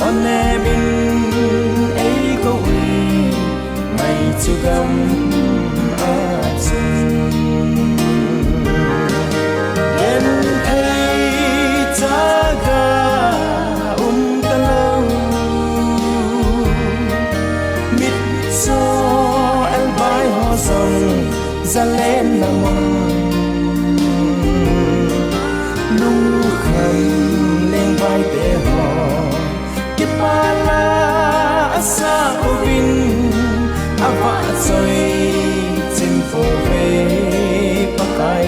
on nè bin ấy câu ngày chưa gầm ở chân em ấy ta ga ta lâu mít cho em bay hoa rồng ra lên là mong lung khầm lên vai để họ cái ba la asa ovin ava rồi chim phố về pakai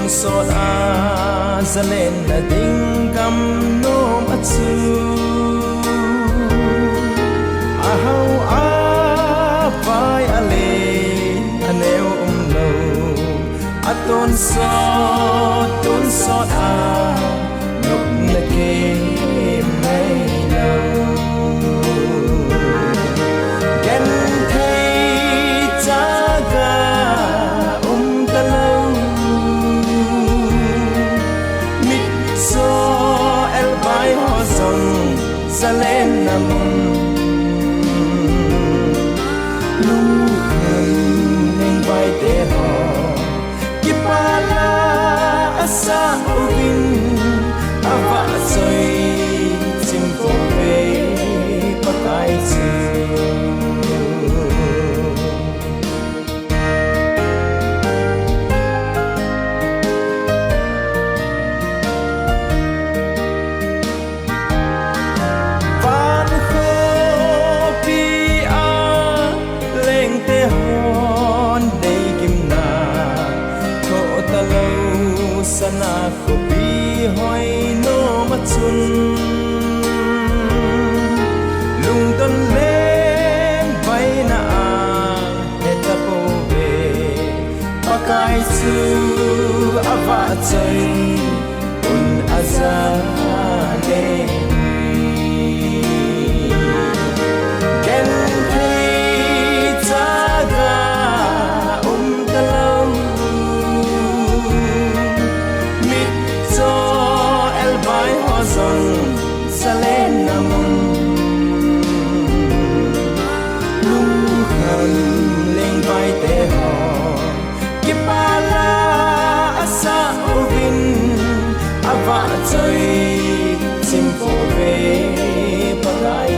sốt a za lên là tiếng cầm nôm ắt su a hau a vai a le a neo lâu a tôn sốt a nộp na kê mây lâu gen thấy cha ga ta lâu ra lên nằm lung khẩn lên vai để họ cái ba la asa ovin ava rồi chim phố về pakai sana kopi hoi no matsun lung don lên vai na heta po ve pakai su ava chai un aza le ken thei chaga talau sa lên nằm lung khẩn lên vai để họ cái ba la asa ovin ava chơi chim phố về pakai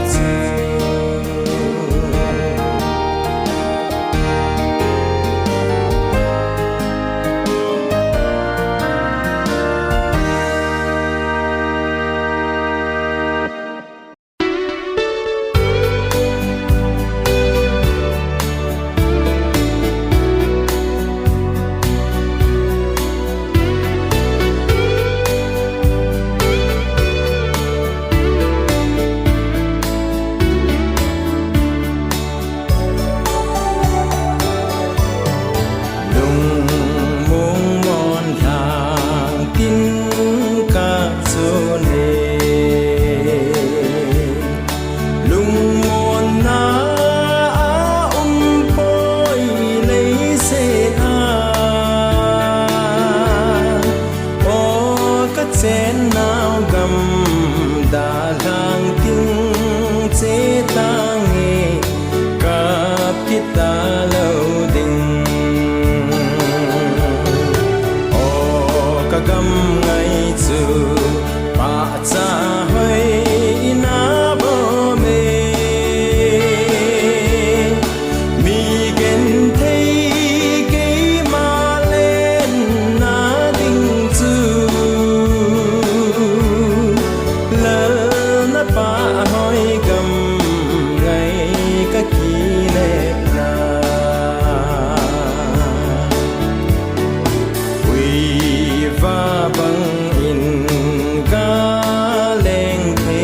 sen nào gầm đã lang tiếng chế ta nghe cặp kita lâu đình ô cả gầm ngày xưa bà cha hơi na bờ mê mi gen thấy cái mà lên na đình chư pa hoi gam ngày ka ki le na quy va bang in ga leng the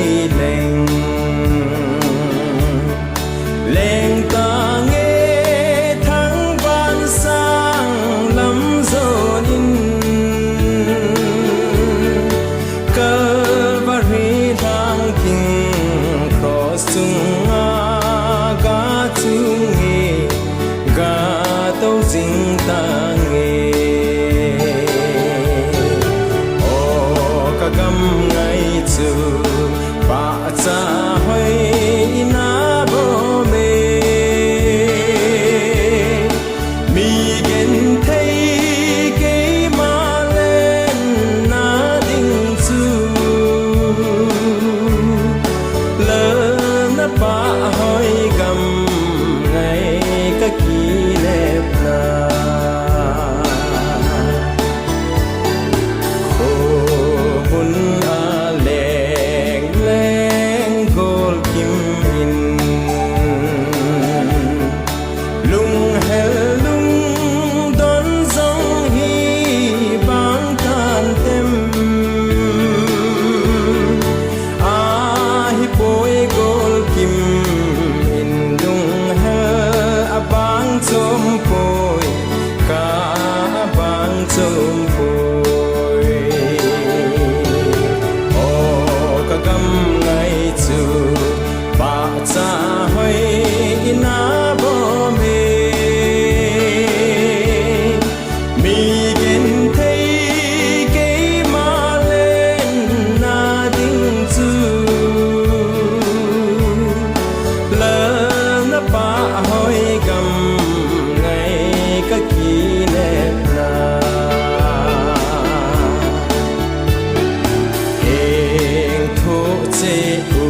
chôm phôi ô cả gam ngày chu ba cha hoi ina bo me mi gen thấy cái ma lên na ding chu lỡ na pa hoi gam ngày các kỷ niệm na hẹn thô chế u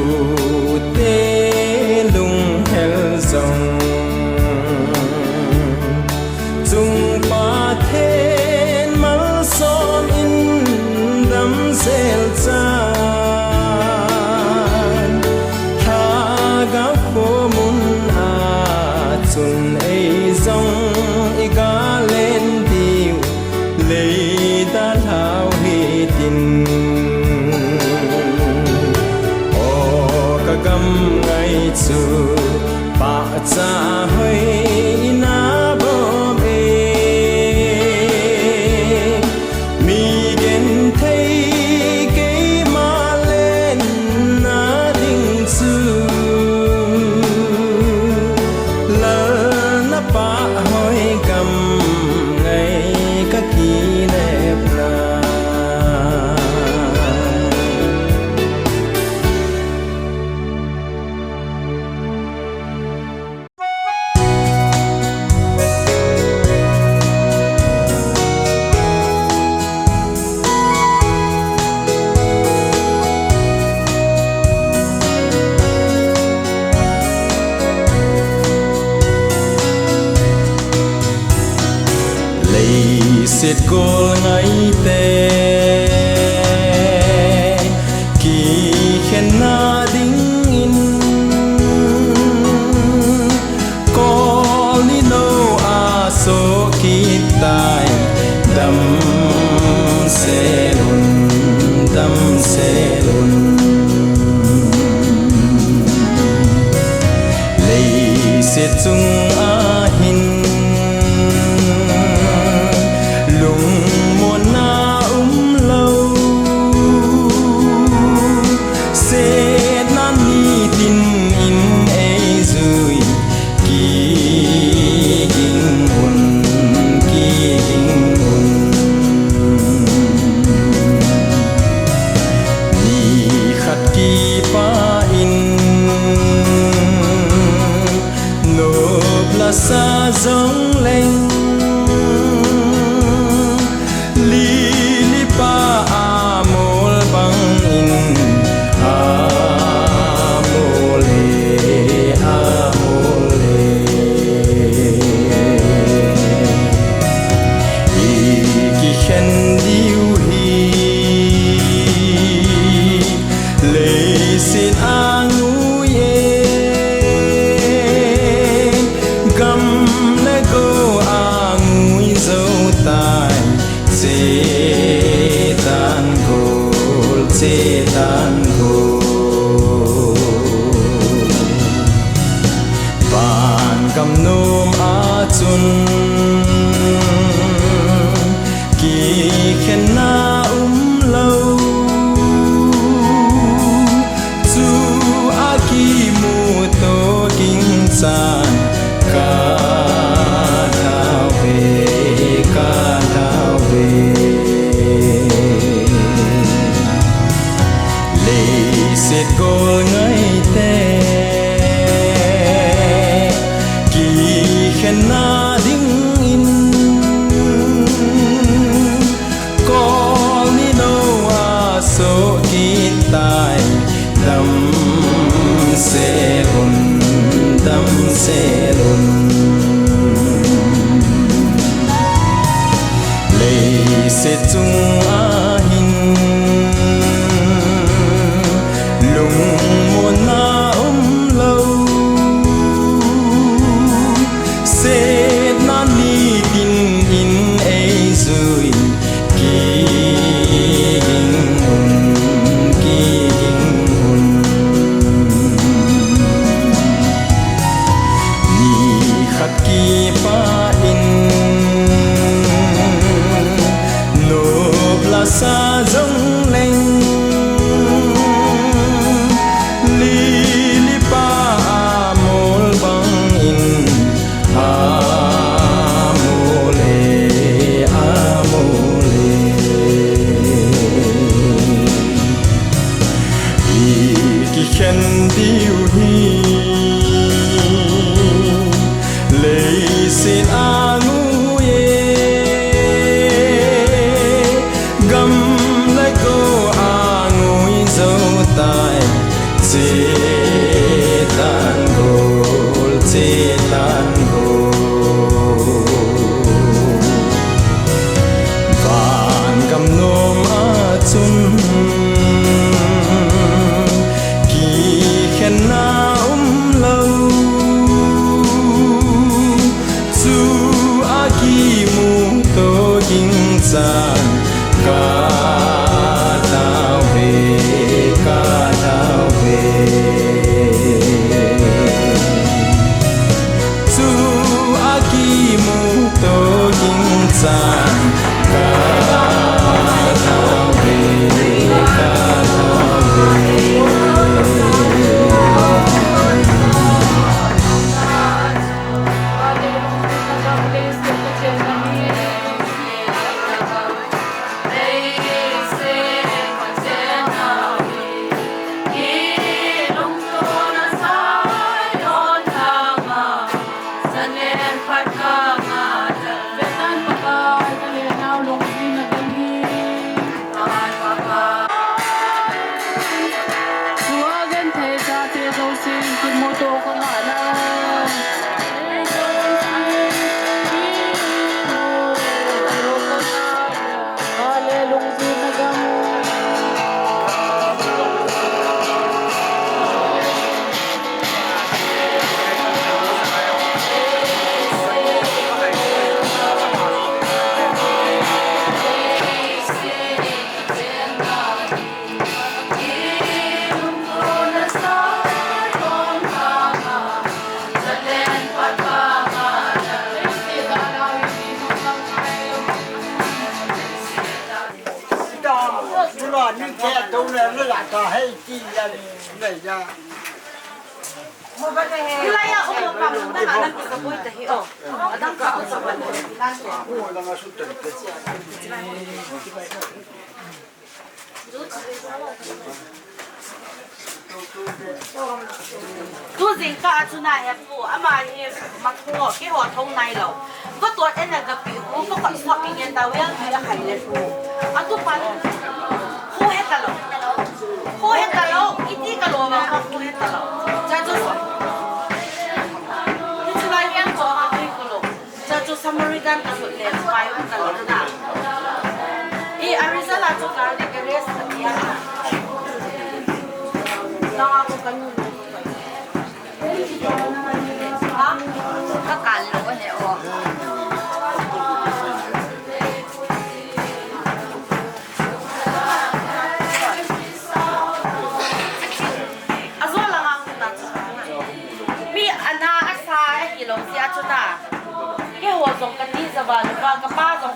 tê lung hel dòng chung pa thiên mal son in đắm sel chan tha gáo phố mun a chun ei dòng iga lên điệu lấy ta thao hi tin ô cả gam ngày chu ba cha hoi na bo me mi gen thấy cái ma lên na ding chu lỡ na pa hoi gam ngày các kỷ niệm na lấy xiết cô ngày tê kỳ khen na đinh in có lý nô a số kỳ tài đâm xe lùn lấy xiết chung a hin lung muôn na lâu sẽ nan ni tin in ei rồi kỳ kinh hồn ni khát kỳ pa in nộp là xa giống lên li pa amol bang in amole ki khen diu hi le sin angu ye gam na go angu zo tai setan gol ban gam nom a chun ki khen na lâu chu a ki mu to king san ka thao về xiết cô ngày tê kỳ khen na ding in có lý nô a số kỳ tài đâm xe lùn lấy xiết chung a hin lung muôn na lâu sẽ nan ni tin in ei rồi kỳ hồn ni khát kỳ pa in sa dòng lành li pa mol bang in amole ki khen diu hi lei sin angu ye gam lai ko angu zo tai che tan gol van gam nom a chun na lâu chu aki mu to ging san ka tao về chu aki mu to ging san ka tao về tu ding ka chuna he pu ama he makho ke ho thong nai lo ko to en na ga pi ko ko swap ing en da wel bi a khai le pu atu pan ho he ta lo iti ka lo ba ho he ta lo ja jo ni chuna yang ko ha ko lo ja jo samaritan ka so le pai ka lo na e arizala to ka de ke res ya na ko kan các cành luôn có hiệu azul lang ako na mi ana asa hilong si achuta ke ho zong kan ni za ba ba ka pa zong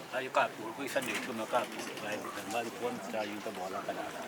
Ayo kap, aku isan ni cuma kap, baik kembali pun saya juga bola kan ada.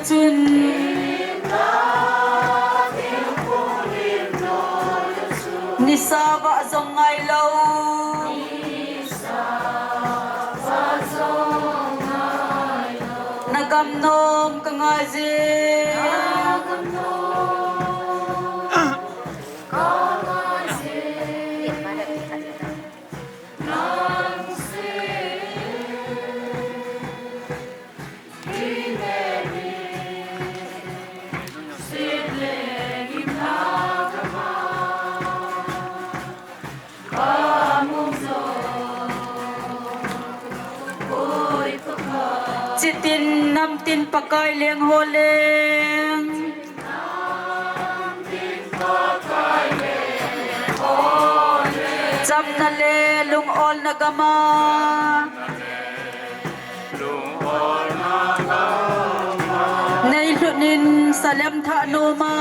chun Nisa ba zong ngai lo Nagam nom ka ngaji Chitin nam tin pakai leng ho leng Jam na le lung ol na gama Nay lunin salam tha no ma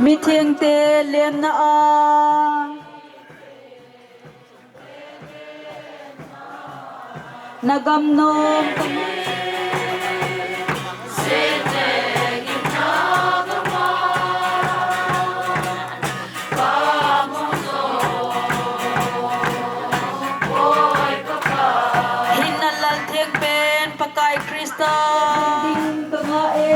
Mi thieng te lem na a Nagam nom Hinalal thieng pen pakai Krista ding tanga e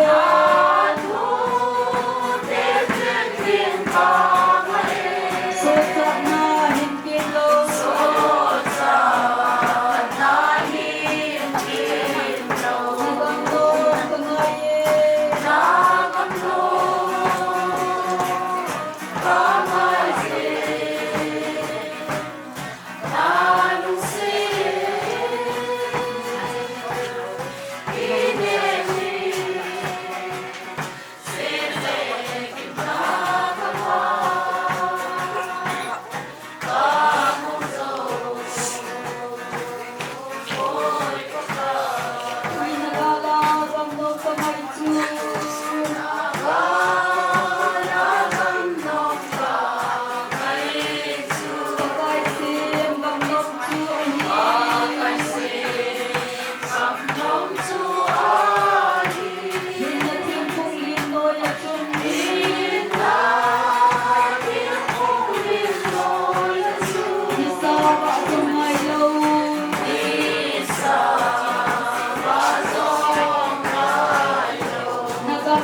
Nagam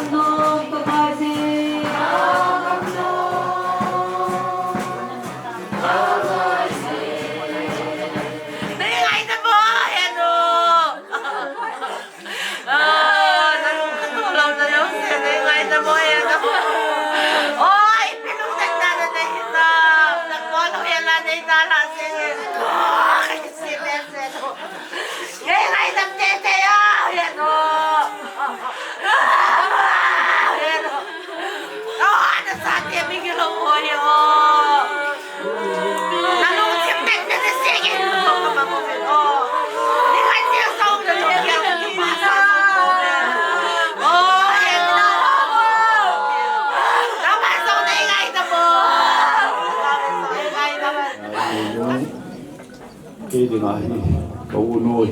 đi ngay cầu nuôi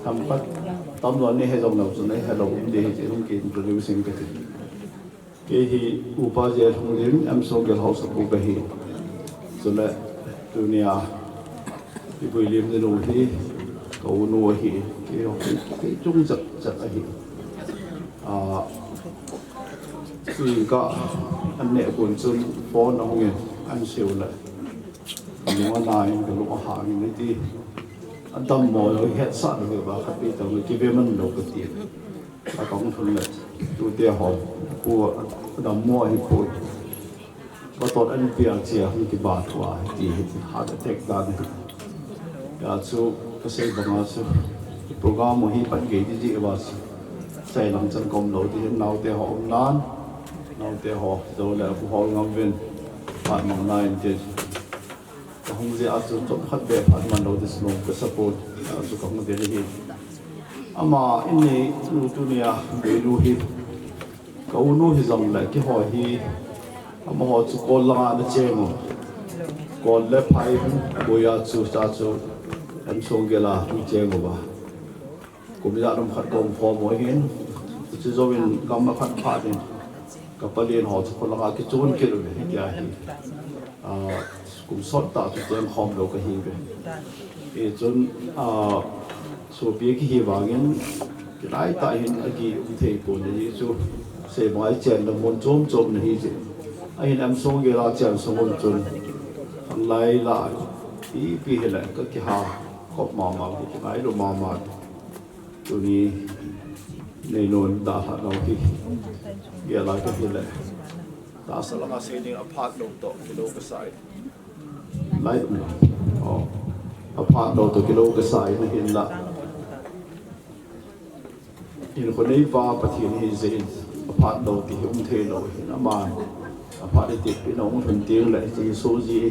thăm bắt tóm luôn này hay dòng đầu này hay đầu đi thì không kịp producing cái hi upaje không đến em số cái house của cái hi rồi lại dunia cái buổi liêm đến rồi thì cầu nuôi hi cái trung giật giật hi thì có anh nè cuốn chân phone nó không anh siêu lại nhưng mà này cái lúc hàng này thì anh tâm mồi rồi hết sạch rồi và các vị tàu người kia mình đâu có tiền và cũng thuận lợi tôi tiêu họ của đồng mua hay phôi có tốt anh việc chia không cái bát hoa thì hạt tech đan ya chú cái xây bằng chú program mà hi bắt cái gì vậy xây làm chân công đầu thì nào tiêu họ nan nào tiêu họ rồi là họ ngang viên bạn mong này thì không dễ áp dụng trong phát biểu phản man đầu tiên là cái support cho các người đi ama in này nu dunia về nu hi cầu nu hi dòng lại cái hỏi hi ama họ chú con la nó chơi mà con lẽ phải bồi chú cha chú em xong cái là đi chơi mà ba cũng bây giờ nó phát công phò mỗi hen chú cho mình cầm mà phát đi các bạn liên họ chú con la cái chốn kia rồi cái hi cũng sót tạo cho tôi không đâu cái gì vậy, cái chốn số biết cái gì vàng cái lái tại hiện cái thầy của này chú sẽ nói chuyện là muốn chôm này gì, anh em xong cái là chuyện xong muốn chôm, thằng lại ý lại cái hà cọp mà cái lái đồ mà tụi này này nôn đã thật đâu khi cái lại cái gì lại, ta sẽ làm cái gì apart đâu đó cái đâu cái sai lại apart đâu từ cái lô cái sai nó hiện là hiệnคนนี้ว่าประเทศนี้จะapart đâu thì không thể đâu hiện mà apart thì tiếp cái nó không thuận tiện lại chỉ số gì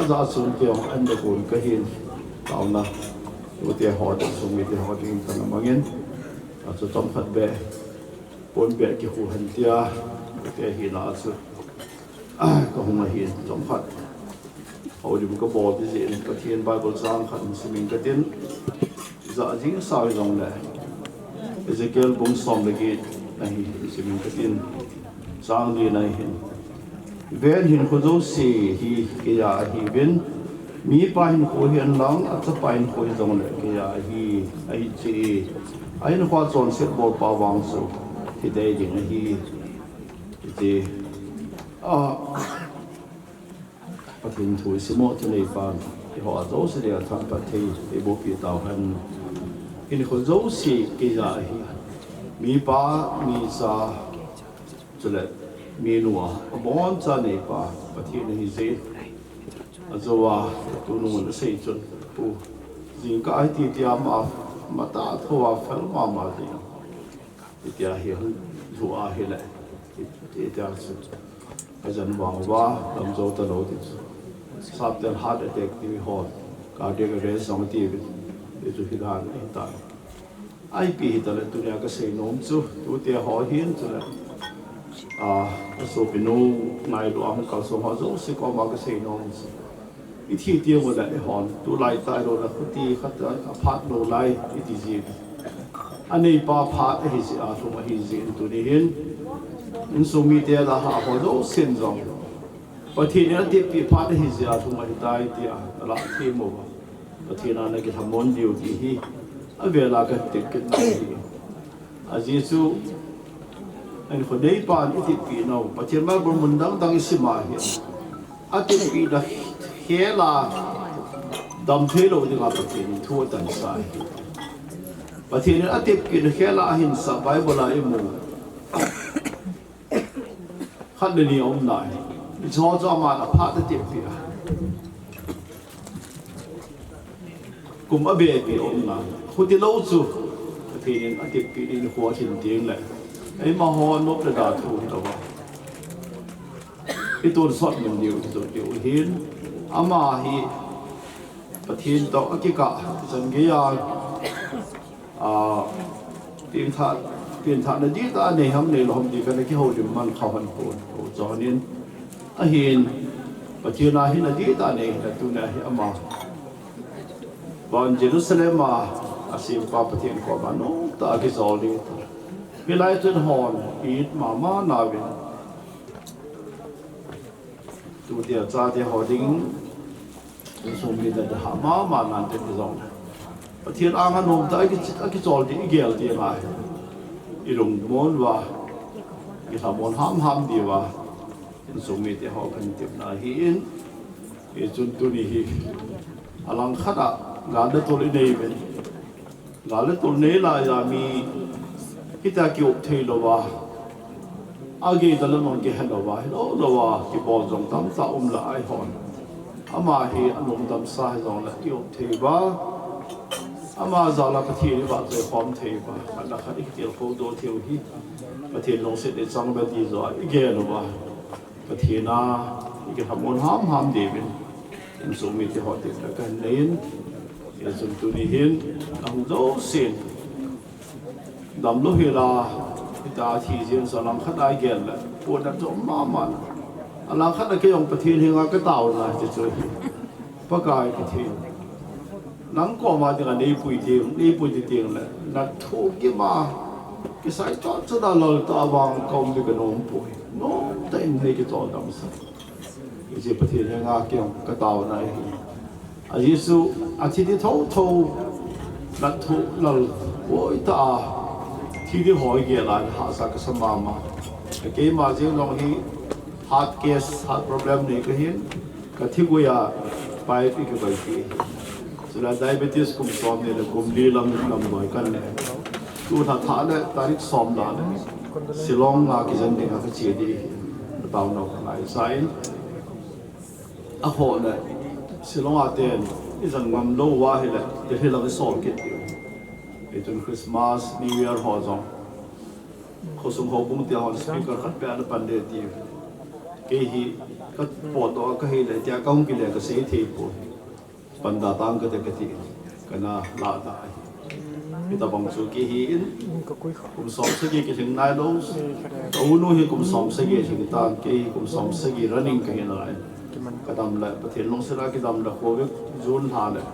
ra xuống cái anh được cuốn cái hiện tạo na ưu tiên họ được xuống cái họ đi cái nào mà nghe cho trong phát bè cuốn bè cái khu hành tia cái hiện là sự có không là hiện trong phát họ đi một cái bộ cái gì cái thiên Bible sang khẩn sự mình cái tiếng dạ dính sao dòng này Ezekiel bung som lagi này sự mình cái tiếng sang đi này ven hiện khu dấu xì hi cái ya hi ven mi pa hin khu hiện lăng at sa pa hin khu dòng này cái ya hi ai chị ai nó qua chọn xếp bộ pa vang số thì đây những hi thìประเทศถุยสมอที่ในฟานที่เขาจะรู้สึกทางประเทศที่บุพิตาหันที่เขารู้สึกกี่อย่างมีป้ามีซาจุดมีนัวบ้านจะในป้าประเทศนี้สิอาจจะว่าตัวนู้นเสียจนผู้สิ่งก็ไอ้ที่ที่มาตาทัวเฟลมาดีที่เห็นทัวเห็นเลยที่สุดอาจารย์บอกว่าลำโจตลอดที่สุดสับเดินฮาร์ดเด็กที่มีหอดการเด็กเรียนสองทีเป็นจุดที่ด้านอินตาไอปีแต่ละตัวเนี่ยก็เสียน้มจู่ตัวเดียวหอหินจุดละสุพิโนนายหลวงกับสมหจุสิกอมาก็เสียน้มจู่วิธีเดียวหมดเลยหอนตัวไล่ตายโดนคุตีขัดพัดโดนไล่อิติจีอันนี้ป้าพัดฮิซิอาทุมาฮิซิตัวนี้เห็นอินสุมีเดียละหาหอจุเส้นจงประเทศนี้ที่ปีพัดฮิซิอาทุมาฮิตายที่ละที่โมบประเทศนั้นก็ทำมนต์อยู่ที่ฮีเวลาก็ติดกันได้อาเยซูอันคนได้ปานอิทิปีเราประเทศมาบนมุนดังอิสมาเห็นอาทิตย์ปีละเฮลาดำเทโลที่กับประเทศทั่วทั้งสายประเทศนี้อาทิตย์ปีละเฮลาหินสบายบลายมูขัดเดียวอมไหนชอจะมาละพาดติดปีละกลุ่มอเบะปีอมไหนคนที่เล่าสู่ประเทศนี้อาทิตย์ปีนี้หัวถิ่นเตียงแหละไอ้มาฮอนบระดาทูนี่เราว่าไอ้ตัวสอดมันเดียวตัวเดียวเห็นอามาฮีประเทศต่ออักิกะสังเกตเปลี่ยนท่าในดีตาในห้องในลมดีกันในที่เขาดึงมันเข้าหันโผล่จอนี้เห็นประเทศนาเห็นในดีตาในแต่ตัวไหนอามา bon Jerusalem asim pa pathian ko manu ta ki zoli bilai tun hon it mama nawin tu dia cha dia hoding sum mi da ha ma nan te zong pathian anga nom ta ki zol di gel di ma ilung mon wa ki samon ham di wa sum mi te ho kan tip na hi in e chun tu ni hi alang khata gada tol nei ben gala tol nei la ya mi kita ki op thei lo wa age dalamon ke hello wa lo wa ki bo jong tam sa la ai hon ama hi anom tam sa jong la ki op thei ba ama za la pathi ni ba zai khom thei ba ala kha ik tel kho do theu hi pathi long se de chang ba ti zo ige lo wa pathi na ige hamon ham de ben in so mi te hot de kan nein ya zum tu ni hin ang zo sin dam lo hi la ta thi jin sa lam khat ai gel la pu da zo ma ala khat ke yong pathi hi nga ka taw la che choi pa kai pathi nang ko ma de nei pui ti la na thu ki ma ki sai cho cho da lo ta wang kom de ka nom pui no ta in nei ki to dam sa je pathi hi nga ke yong ka taw na a Yesu a ti di thâu na thu lal oi ta thi di hoi ge la ha sa ka sama ma ke ma je long hi heart case heart problem ne ka hin ka thi go ya pai pi ka bai ki so la diabetes kum som ne kum li lam noi kan ne tu tha le tarik som la ne silong na ki jan ne ka chi di taw no lai sai a ho ne silong aten izan ngam lo wa hele de hela ke sol kit etun Christmas New Year ho zong khosum ho bung ti hon speaker khat pe an pan de ti ke hi ka po to ka hi le tia kaung ki le ka se thi po pan da tang ka te ka ti kana la da mi ta bang su ki hi in kum som se ki thing nai lo to nu hi kum som se ki thing ta ke kum som se ki running ka hi na kadam la pathian long sera ki dam la covid zone ha le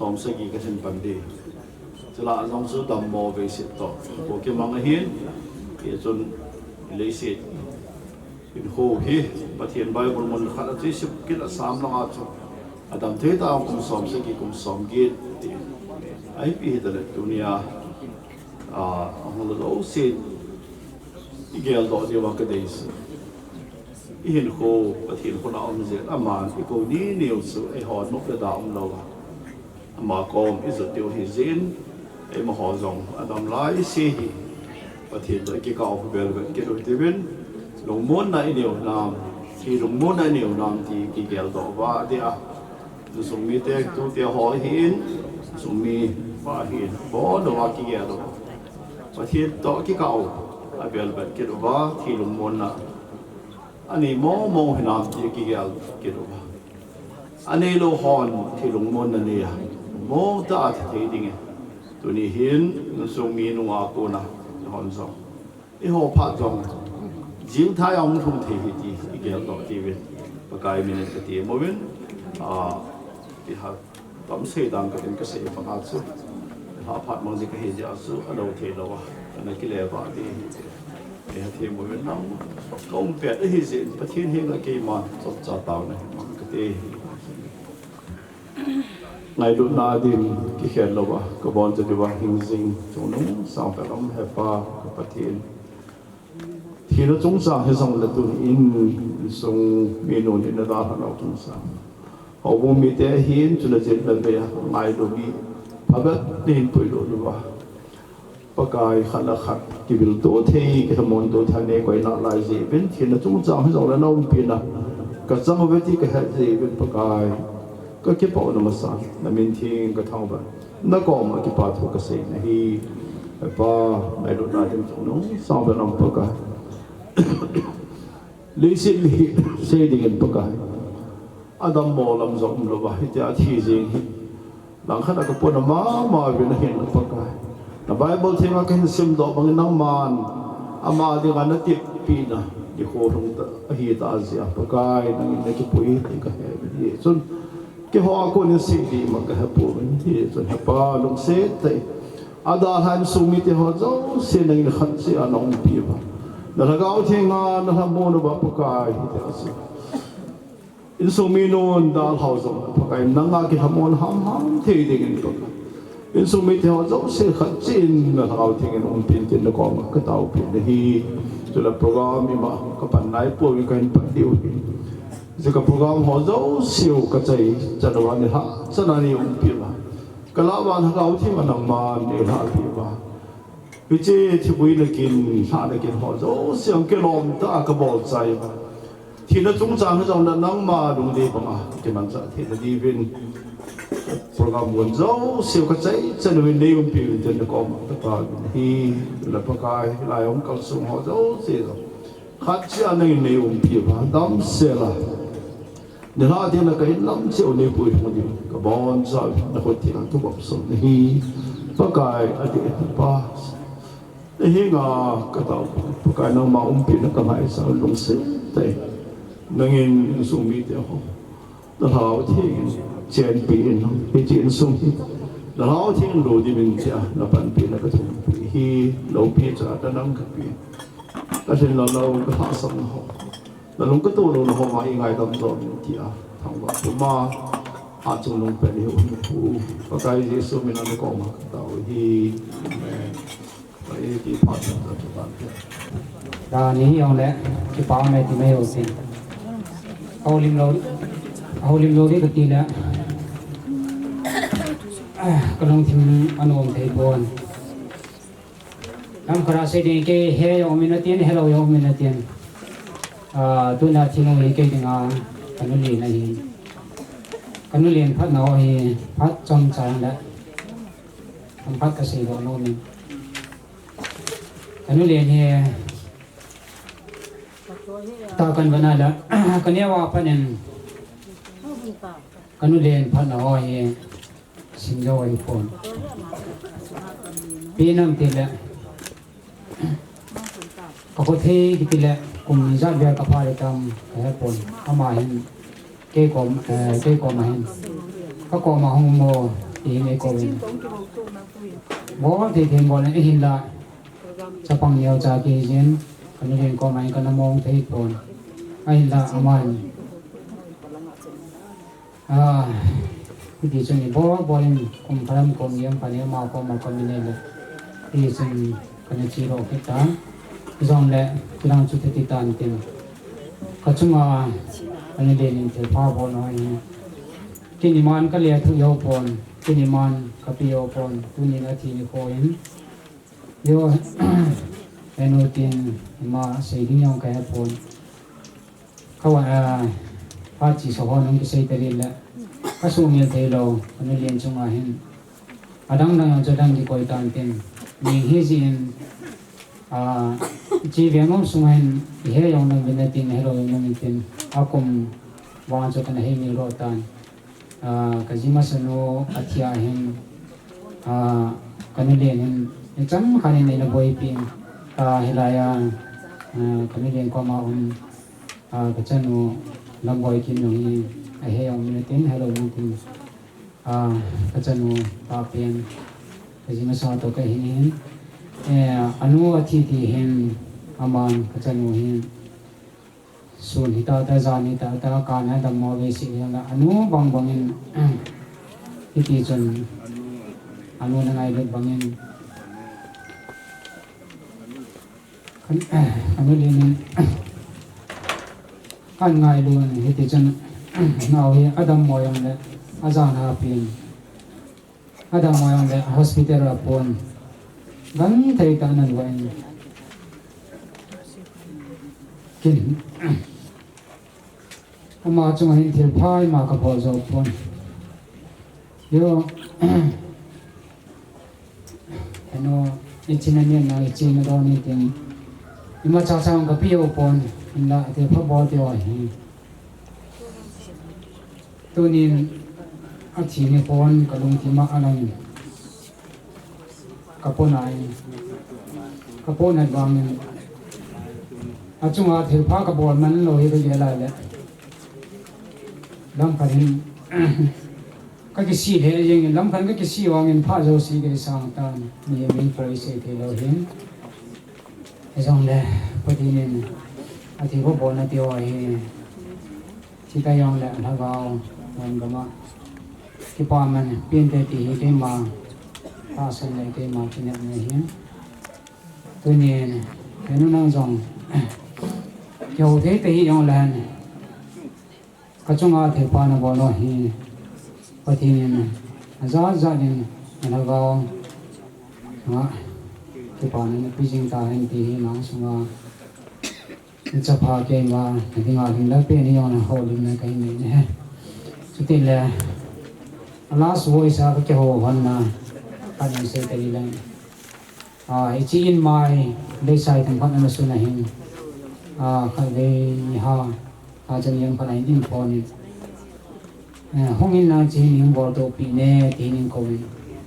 som se ki ka sin pan di chela long su dam mo ve sit to ko ke mang hin ye chun le sit in ho hi pathian bible mon khala chi sip ki la sam la chu adam the ta kum som se ki kum som gi ai pi da le dunia hon lo sit igel do di wa ka deis ihin ho pathian ko na om je aman ko ni neu su ai hon nok da om lo ama kom is a tiu hi zin ai ma ho zong adam lai si hi pathian da ki ka of bel ke ro ti ben long mon na i neu nam ki long mon na neu nam ti ki gel do wa dia du sung mi te tu te ho hin sung mi wa hin bo do wa ki gel do pathian to ki ka of a bel ke ro wa ki long mon na ani mo hinam ti ki gel ki ro wa ani lo hon thi long mon na ni mo ta thi ding tu ni hin sung mi nu a ko na hon so i ho pha jong jing tha yong thum thi hi ti i gel do ti wen pa kai min ka ti mo wen ti ha tam se dang ka tin ka se pa ha su ha phat mong ji ka he ja su a lo the lo wa na ki le ba ti e ha thi mo wen nang kom pe hi se pa thin he ga ke ma so cha taw ne ka ti ngai du na din ki khen lo wa ka bon je wa hing jing chung nu sang pa lam he pa ka pathin thi lo chung sa he song la tu in sung me no ni na da ha lo chung sa ho bo mi te hin chu la je la be ngai do bi pa ba din pui lo lu wa pa kai khat la khat ki bil to the ki thamon to tha ne koi na lai je ben thi lo chung sa he song la no pi na ka chang ve ti ka ha je ben pa kaiก็คิดว่าน้ำมันสั่งน้ำมินทิ้งก็ท่องไปนักก็มาคิดว่าถูกเกษตรนะฮีป้าในรุ่นนั้นที่ตรงนู้นสร้างเป็นน้ำปกายลิสิลีเสียดิ่งปกายอาดัมโมลำจงลบว่าที่จะที่จริงหลังขณะก็ปนมาเป็นเห็นปกายในไบเบิลที่มาเห็นซิมดอกบางนังมันอามาดีกันนัดติดปีนะที่โคตรฮีตาเสียปกายนั่งในกิปุยที่ก็เห็นส่วน cái họ có những sự gì mà cái hấp dẫn thì rồi hấp ba lúc sẽ thấy ada han sumi thì họ giàu sẽ nên là khát sẽ ăn ông bia ba đó là gạo thì ngon đó là mua nó bắp cải thì đó sẽ in sumi non dal hao giống bắp cải nang cái ham on ham thì đi cái đó in sumi thì họ giàu sẽ khát chín là gạo thì cái ông pin thì nó có mà cái tàu pin thì rồi là program mà các bạn này bố cái phần điều cái program họ giàu siêu cái gì cho nó vào ha cho nó nhiều pin mà cái lão bạn họ thì mà nằm mà để họ pin mà cái chế thì bây giờ kinh hạ là kinh họ giàu siêu cái lom ta cái bộ trái mà thì nó trung gian nó trong nó nằm mà đúng đi mà cái mình sẽ thì nó đi bên program muốn giàu siêu cái gì cho nó nhiều pin cho nó có mà các bạn thì là cái lại ông cao sung họ giàu siêu khát cho nên nhiều pin mà đam siêu là để họ thì là cái lắm triệu này bùi mà đi cái bọn sao nó có thể làm thu bọc sống thì bắt cái ở đây ba thì ngà cái tàu bắt cái nó mà bị nó cầm hai sao lồng xếp thế nên dùng mi tiêu họ họ thì trên biển cái chuyện dùng thì họ thì đồ đi bên kia nó bán biển nó cái thùng thì lâu biển cho nó nâng cái biển cái chuyện nó lâu cái hạ sống họ là lúc cái tôi nó họ mà ngày tầm rồi thì thằng vợ của ma trong lòng phải hiểu và cái gì số mình nó có mà tao thì phải đi phát triển cho các bạn là ní ông đấy cái bao này thì mấy hồ sinh hầu lim lối cái gì đấy cái lòng thì anh ông thấy buồn làm khá sẽ đi cái hè ông mình tiền hello ông mình tiền tôi là thiên ông cái tiếng cái nó liền này cái nó liền phát nào thì phát trong trái đấy không phát cái gì đó luôn mình cái nó liền thì ta cần vấn là cái này vào phần nên cái nó liền phát nào thì sinh rồi phun pin năm tiền đấy có thể cái tiền đấy cùng gia đình các phải làm cái phun ama hin cái mà hin các con mà không mua thì mấy con bố thì thêm gọi là hin là cho bằng nhiều trả kỳ diễn cái này có mấy cái nó mong thấy phun ai là ama thì chúng mình bố lên cùng làm cùng nhau phải nhớ mau cùng mình lên thì chúng cái này chỉ rồi cái đó dòng lệ cái đang chụp thì tàn tiền có chung là anh ấy lên thì phá bỏ nói cái niệm an cái lệ thu yếu phun cái niệm an cái yếu phun tu niệm là thì khôi yếu anh nói tiền mà xây dựng nhau cái phun các bạn phát chỉ số họ nông cái xây tiền là các số miền tây lâu anh ấy lên chung là hiện đang cho đang đi coi tàn tiền nhưng hiện diện chỉ về ngắm xung quanh hệ dòng này bên tiền hệ rồi bên tiền akum vang cho cái này nhiều rồi tan cái gì mà seno athia hen cái này liền hen chấm cái này là bồi pin helaya cái này liền qua mà cái chân nó làm bồi kim nó hệ dòng bên tiền hệ rồi bên tiền cái chân nó ta pin cái gì mà sao tôi cái hình anu athi thì hen aman kachanu hen sun hita ta zani ta kana dam mo ve si la anu bang bangin iti chon anu na ngai le bangin anu le ni kan ngai luôn iti chon ngau he adam mo yang le azan ha pin adam mo yang le hospital apon gan thầy ta nan vậy kinh mà chúng mình thiệt phai mà có bao giờ phun yo nó ít chín anh em ít chín đó nên tiếng nhưng mà cha sang cái piêu phun là thì phải bỏ tiêu rồi tôi nên ở chỉ này phun cái lông thì mà anh kapon này vàng chúng thì phá kapon mình lôi cái gì lại đấy đang phải cái xì thế nhưng lắm khăn cái xì hoàng in pha dâu xì cái sang tan nhiều mình phải xây thì lâu hiến cái dòng này có thì nên thì có bốn là tiêu ấy chỉ cái dòng này là vào mình cái mà cái pa mình biến thế thì cái mà ta sinh lại cái mà cái này hiến tuy nhiên cái nó năng dòng kiểu thế thì dòng là cái trong ai thì pa nó vào nó hiến có thì nên giá nên là vào đó cái pan này cái chính ta hiện thì nó xong chấp phá cái mà thì ngài thì đã biết như là hồ linh này cái này cho nên là last voice à cái hồ hoàn là anh sẽ thấy là chỉ in mai để sai thành phần nó xuân này cái đây ha chân yang phần này in phone hong in là chỉ những bộ đồ bị nè thì những câu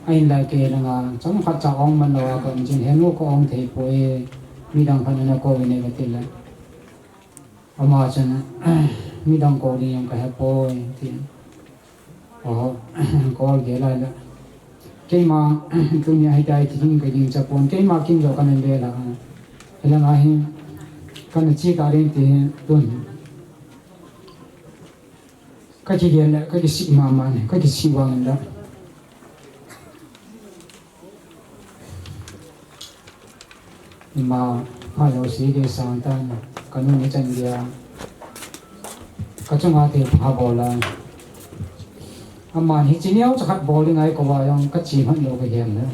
anh lại cái là trong phát trạng ông mình là còn chỉ hiện lúc ông thấy bôi mi đang phần nó câu này cái là mà chân mi đang câu đi những cái bôi thì câu cái lại là cái mà tôi nhớ hay đại thì những cái gì chấp cái mà kinh doanh cái này là ngay cái chỉ cái đến thì tuần cái gì là cái sĩ mà này cái sĩ hoàng đó mà phải có sĩ cái sáng tan cái nó chân dia cái trong hai thì phá bỏ là mà hiện chỉ nếu cho khách bỏ đi ngay có vài ông cái chỉ mất nhiều cái hiểm nữa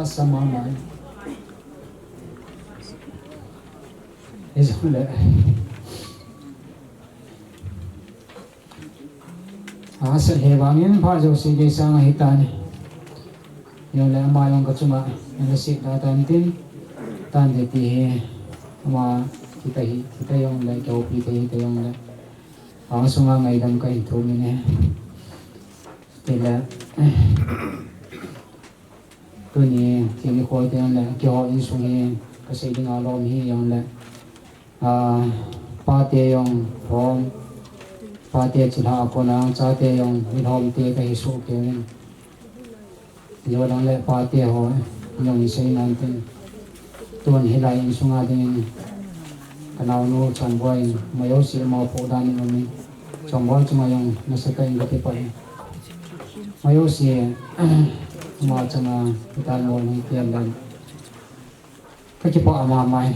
sao mà này thế rồi đấy sẽ hệ vang in phá dấu sĩ cái sang hết tan nhiều là mai ông có chung à nó sĩ đã tan thì mà kita yang lại kau kita yang lại sungai ngày đâm cây thu mình nè thì là tôi nhỉ thì cái khối thì là kêu in sungai cái xây dựng ở lom hi yang là ba tê yang phong ba tê chỉ là apon ang cha tê yang in hom tê cái số kêu nên giờ đang lại ba tê hồi yang xây nan tên tuần hi lại in sungai thì kanau nu chong boy mayo si ma po dan ni chong boy chuma yang nasa kai ngati pa mayo si ma chana tan mo ni tian dan ka chi pa ama mai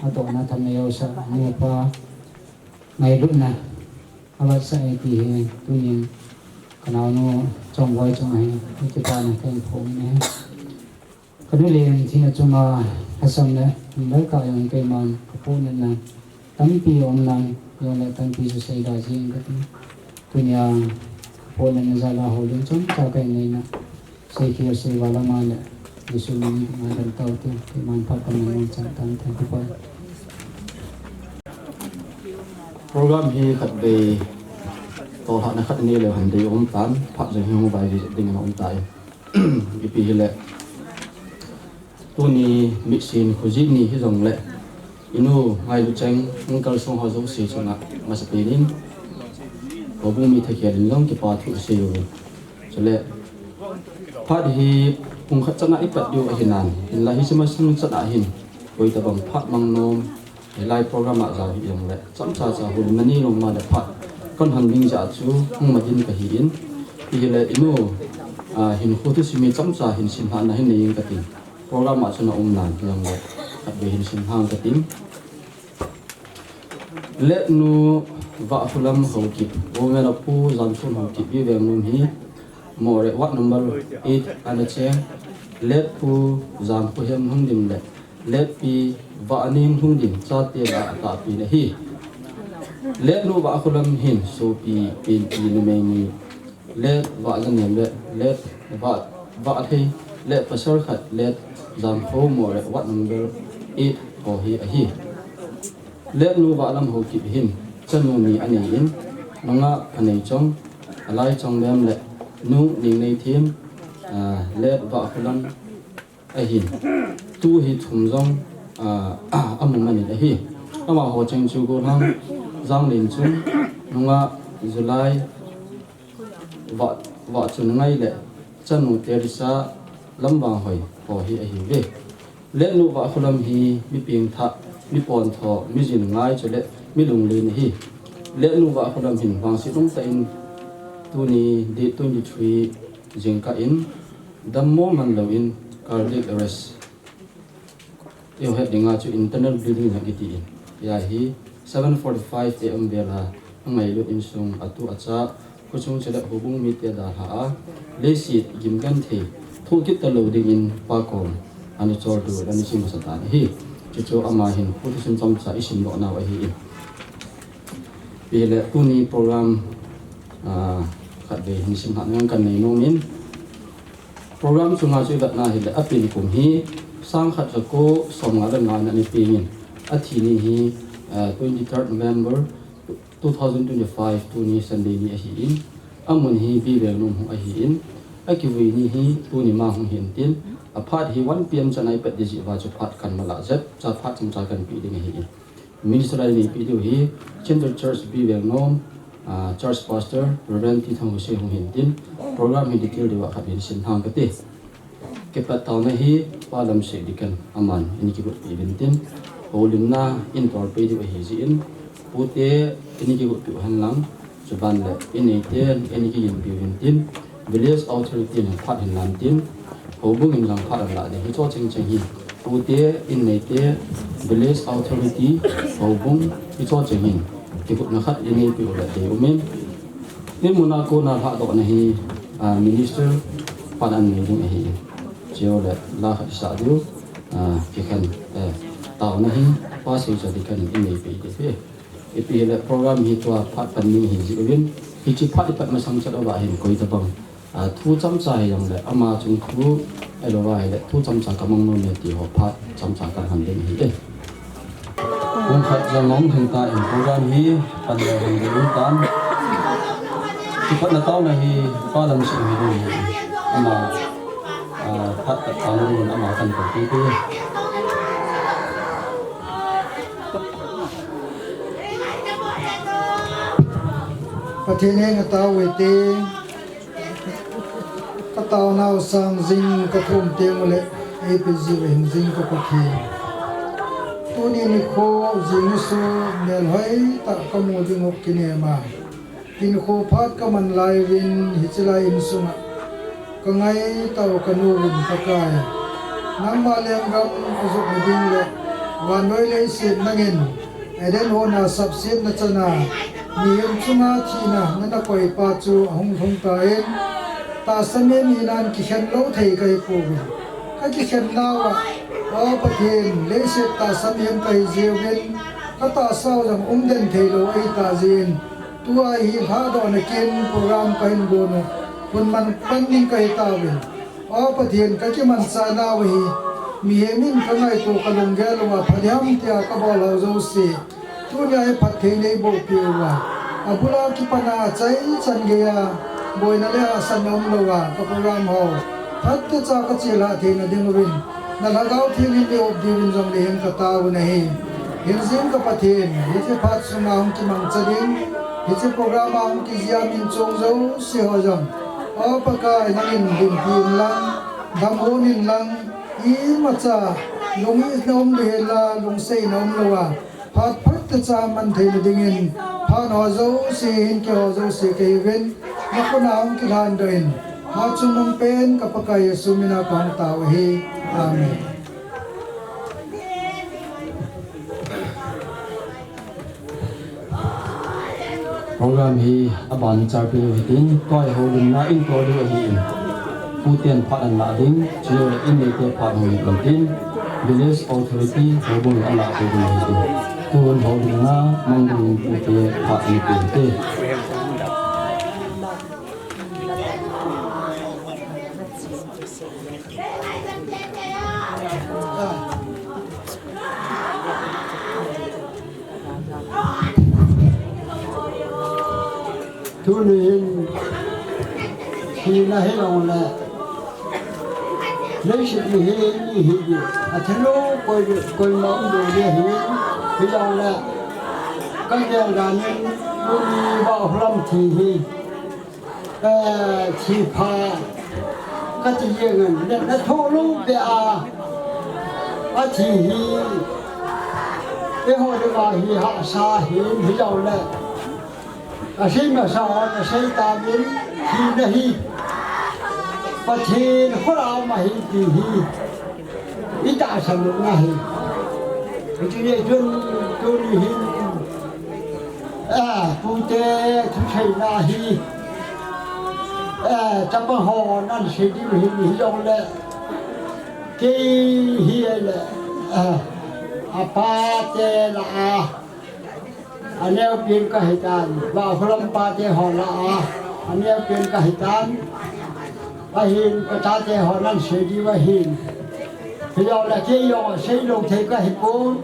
ato na tham mayo sa ni pa ngai lu na ala sa ti tu ni kanau nu chong boy chuma hi chi pa na kai pho ni ka ni len chi na chuma hasam ne lấy cả những cái mà phụ nên là tấm pi ông năng rồi lại tấm pi xây đại diện cái tôi nhà phụ nên là ra hồ đến chống cho cái này nè xây kia xây vào làm ăn đấy để xử lý mà đần tàu thì cái màn phát của mình chẳng tăng thành cái quay program hi khát về tổ hợp này khát này là hành đi ôm tán phát ra hiệu bài gì định ôm tài cái pi hi lệ tôi ni mixin khuzit ni hi rong le inu ngai lu cheng ngkal song ha zo si chunga ma sa pelin ko bu mi thakya lin long ki pa thu se yo chale phat hi pung khat chana ipat yu a hinan in la hi sima sung chana hin koi ta bang phat mang nom lai program a za hi yong le cham cha cha hu mani long ma da phat kon han bing ja chu hung ma hin ka hi in hi le inu hin khu tu simi cham cha hin sin ha na hin nei ka ti program mà cho nó nan yang le at be hin sin hang ka tim let nu va fulam ho ki o me la pu zan chun ho ki bi ve num hi more what number 8 ana che let pu zan pu hem hung dim le let pi va nin hung dim cha te la ta pi le hi let nu va fulam hin so pi pin pi ni me ni let va zan nem le let va the let pasar khat let zam kho more what number 8 ho hi a hi let nu wa lam ho ki hin chanu ni ani in nanga anei chong alai chong lem le nu ning nei thim let wa khulan a hin tu hi thum jong amu mani a hi ama ho cheng chu go lang zang lin chung nanga July vợ chun ngay lệ chân một Teresa lâm vàng hỏi bỏ hi ai hi về lệ nu vợ kholam hi mi pieng tha mi pon tho mi jin ngay cho lệ mi lung lên hi lệ nu vợ kholam hin vàng si tung tain tu ni date 23 jengka in dammo man lo in cardiac arrest yêu hết dinga chu internal bleeding ha giti in ya hi 7:45 am bela ngai lo in sung atu acha ko chung chela hubung mi te da ha le si gim gan the thu kit ta lo ding in pa kom ani chor du ani sim sa ta hi chu chu ama hin pu sun chom cha isin lo na wa hi in bela uni program khat be hin sim ha ngang kan nei no min program chunga chu da na hi le apil kum hi sang khat ko som nga da na ni pingin athi ni hi 23rd November 2025 tu ni Sunday ni hi in amun hi bi vel num hu hi in akiwi ni hi tu ni ma hu hin tin aphat hi 1 pm chanai pet di wa chu phat kan mala zep cha phat chung cha kan pi ding hi in minister ni pi du hi Center Church bi vel nom church pastor Reverend Ti Thong se hu hin tin program hi detail de wa khat bin sin hang ka te ke pat taw na hi palam se dikan aman ini ki gut pi bin tin holim na in tor pe di hi ji in pute ini ki gut pi han lang chuban le ini ten ini ki yin pi bin tin village authority na phat hin lam tin hobung in lang phat la de hi cho ching ching hi pute in nei te village authority hobung hi cho ching hin ki gut na khat ini pi la de umen ni munako na pha do na hi minister panan ni ding hi chiều là la khát sa điu cái khăn tàu na hi qua sự cho đi khăn in này bị cái là program hi tua phát phần ni hi dị viên hi chỉ phát đi phát mà sang cho đó hình coi tập bằng thu chăm sai rằng là ama chúng thu ai lo vai là thu chăm sai cảm ơn nông nghiệp thì họ phát chăm sai cả hành định hi đấy cũng khát ra ngóng hiện tại program hi phần là hình dung tan thì phát là tàu này hi qua làm sự hi đi ama phát tập tao nó luôn ama thành của cáiประเทศนี้ก็ตาวเวทีก็ตาวน่าสังจิงก็ทุ่มเตียงเลยไอ้เป็นจีเห็นจิงก็ประเทศตัวนี้นี่โคจิงสูเนลให้ตะกมูจิงอกกินเอมากินโคพัดก็มันลายวินหิจลายอินสุนะก็ไงตาวกนูวินตะกายน้ำมาเลี้ยงรำก็สุกดิ้งเลยวันไว้เลยเสียนังเงินไอ้เดนโหนาสับเสียนนัชนามีเอ็มชุนาทีนะนั่นนักไปปัจจุหงทงตาเอ็นตาสมัยมีนันกิเข็นเล่าไทยไกปูบิก็กิเข็นนาวะประเทศเลเซตาสมัยไกเจียวบินก็ตาเศร้าจังเดินเทโลไอตาเจีนตัวไอหินหาดอนเกนโปรแกรมไกนโกนคนมันปั้นนิ่งไกตาบินประเทศก็จะมันสานาวะมีเฮมินข้างในตัวกลงแกลว่าพยายามที่จะกบเราจะสิตัวนี้พัดเทในโบกิวว่าบุลาคิปนาใจจันเกียบอยนั่นแหละสันนมโลวากับโปรแกรมฮอพัดจะจากเจลาเทนดิงวินนั่นละเขาที่นี่เดียวดีวินจงเลี้ยงกตาวันนี้เห็นสิ่งกับประเทศเห็นที่พัดสุนัขที่มังจะดิ้งเห็นที่โปรแกรมมังที่ยามินจงเจ้าเสียหจังปากกายนั่งอินดินพินลังดำโหนินลังอีมาจ้าลงอีนมเดือลาลงเซนมโลวาพัดจะจามันเทนดิ่งพานหัวเจ้าเสียนเกี่ยวเจ้าเสียเกี่ยวเว้นนักน้ำกิลานเดินหาจุนนเป็นกับปากายสุมินาของตาวฮีอาเมนโปรแกรมฮีอาบานจาร์พิวหินตัวไอโฮลินนาอินตัวดูฮีอินผู้เตียนพัดอันละดิ้งเชื่ออินเนเตอร์พัดหูลำดิน village authority หัวบุญอันละตัวดูฮีอินตัวโฮลินนามังดูผู้เตียพัดอันเป็นเตทุเรียนที่น่าให้เราเนี่ยเลี้ยงสิ่งนี้นี่หิวอาทิตย์โลกอยน้องดูเนี่ยหิวที่เราเนี่ยก็เจอกัน บุรีบ่าวลำทีทีพาก็จะเยอะเงินและโทลูกเดียอาทีเอโหเดว่าฮีหาซาหินฮิเจ้าแหละอาศัยมาสอนอาศัยตาบินทีนะฮีประเทศของเรามาฮีทีฮีอิตาสมุนนะฮีทีนี้จนหินปูเตทุกชัยนาฮีจับหอนั่นสิที่หินฮิเจ้าแหละที่ฮีแหละapa tela anel pin kahitan ba hulam pate hola anel pin kahitan wahin pachate holan sedi wahin hiyo la ke yo sei lo the ka hipo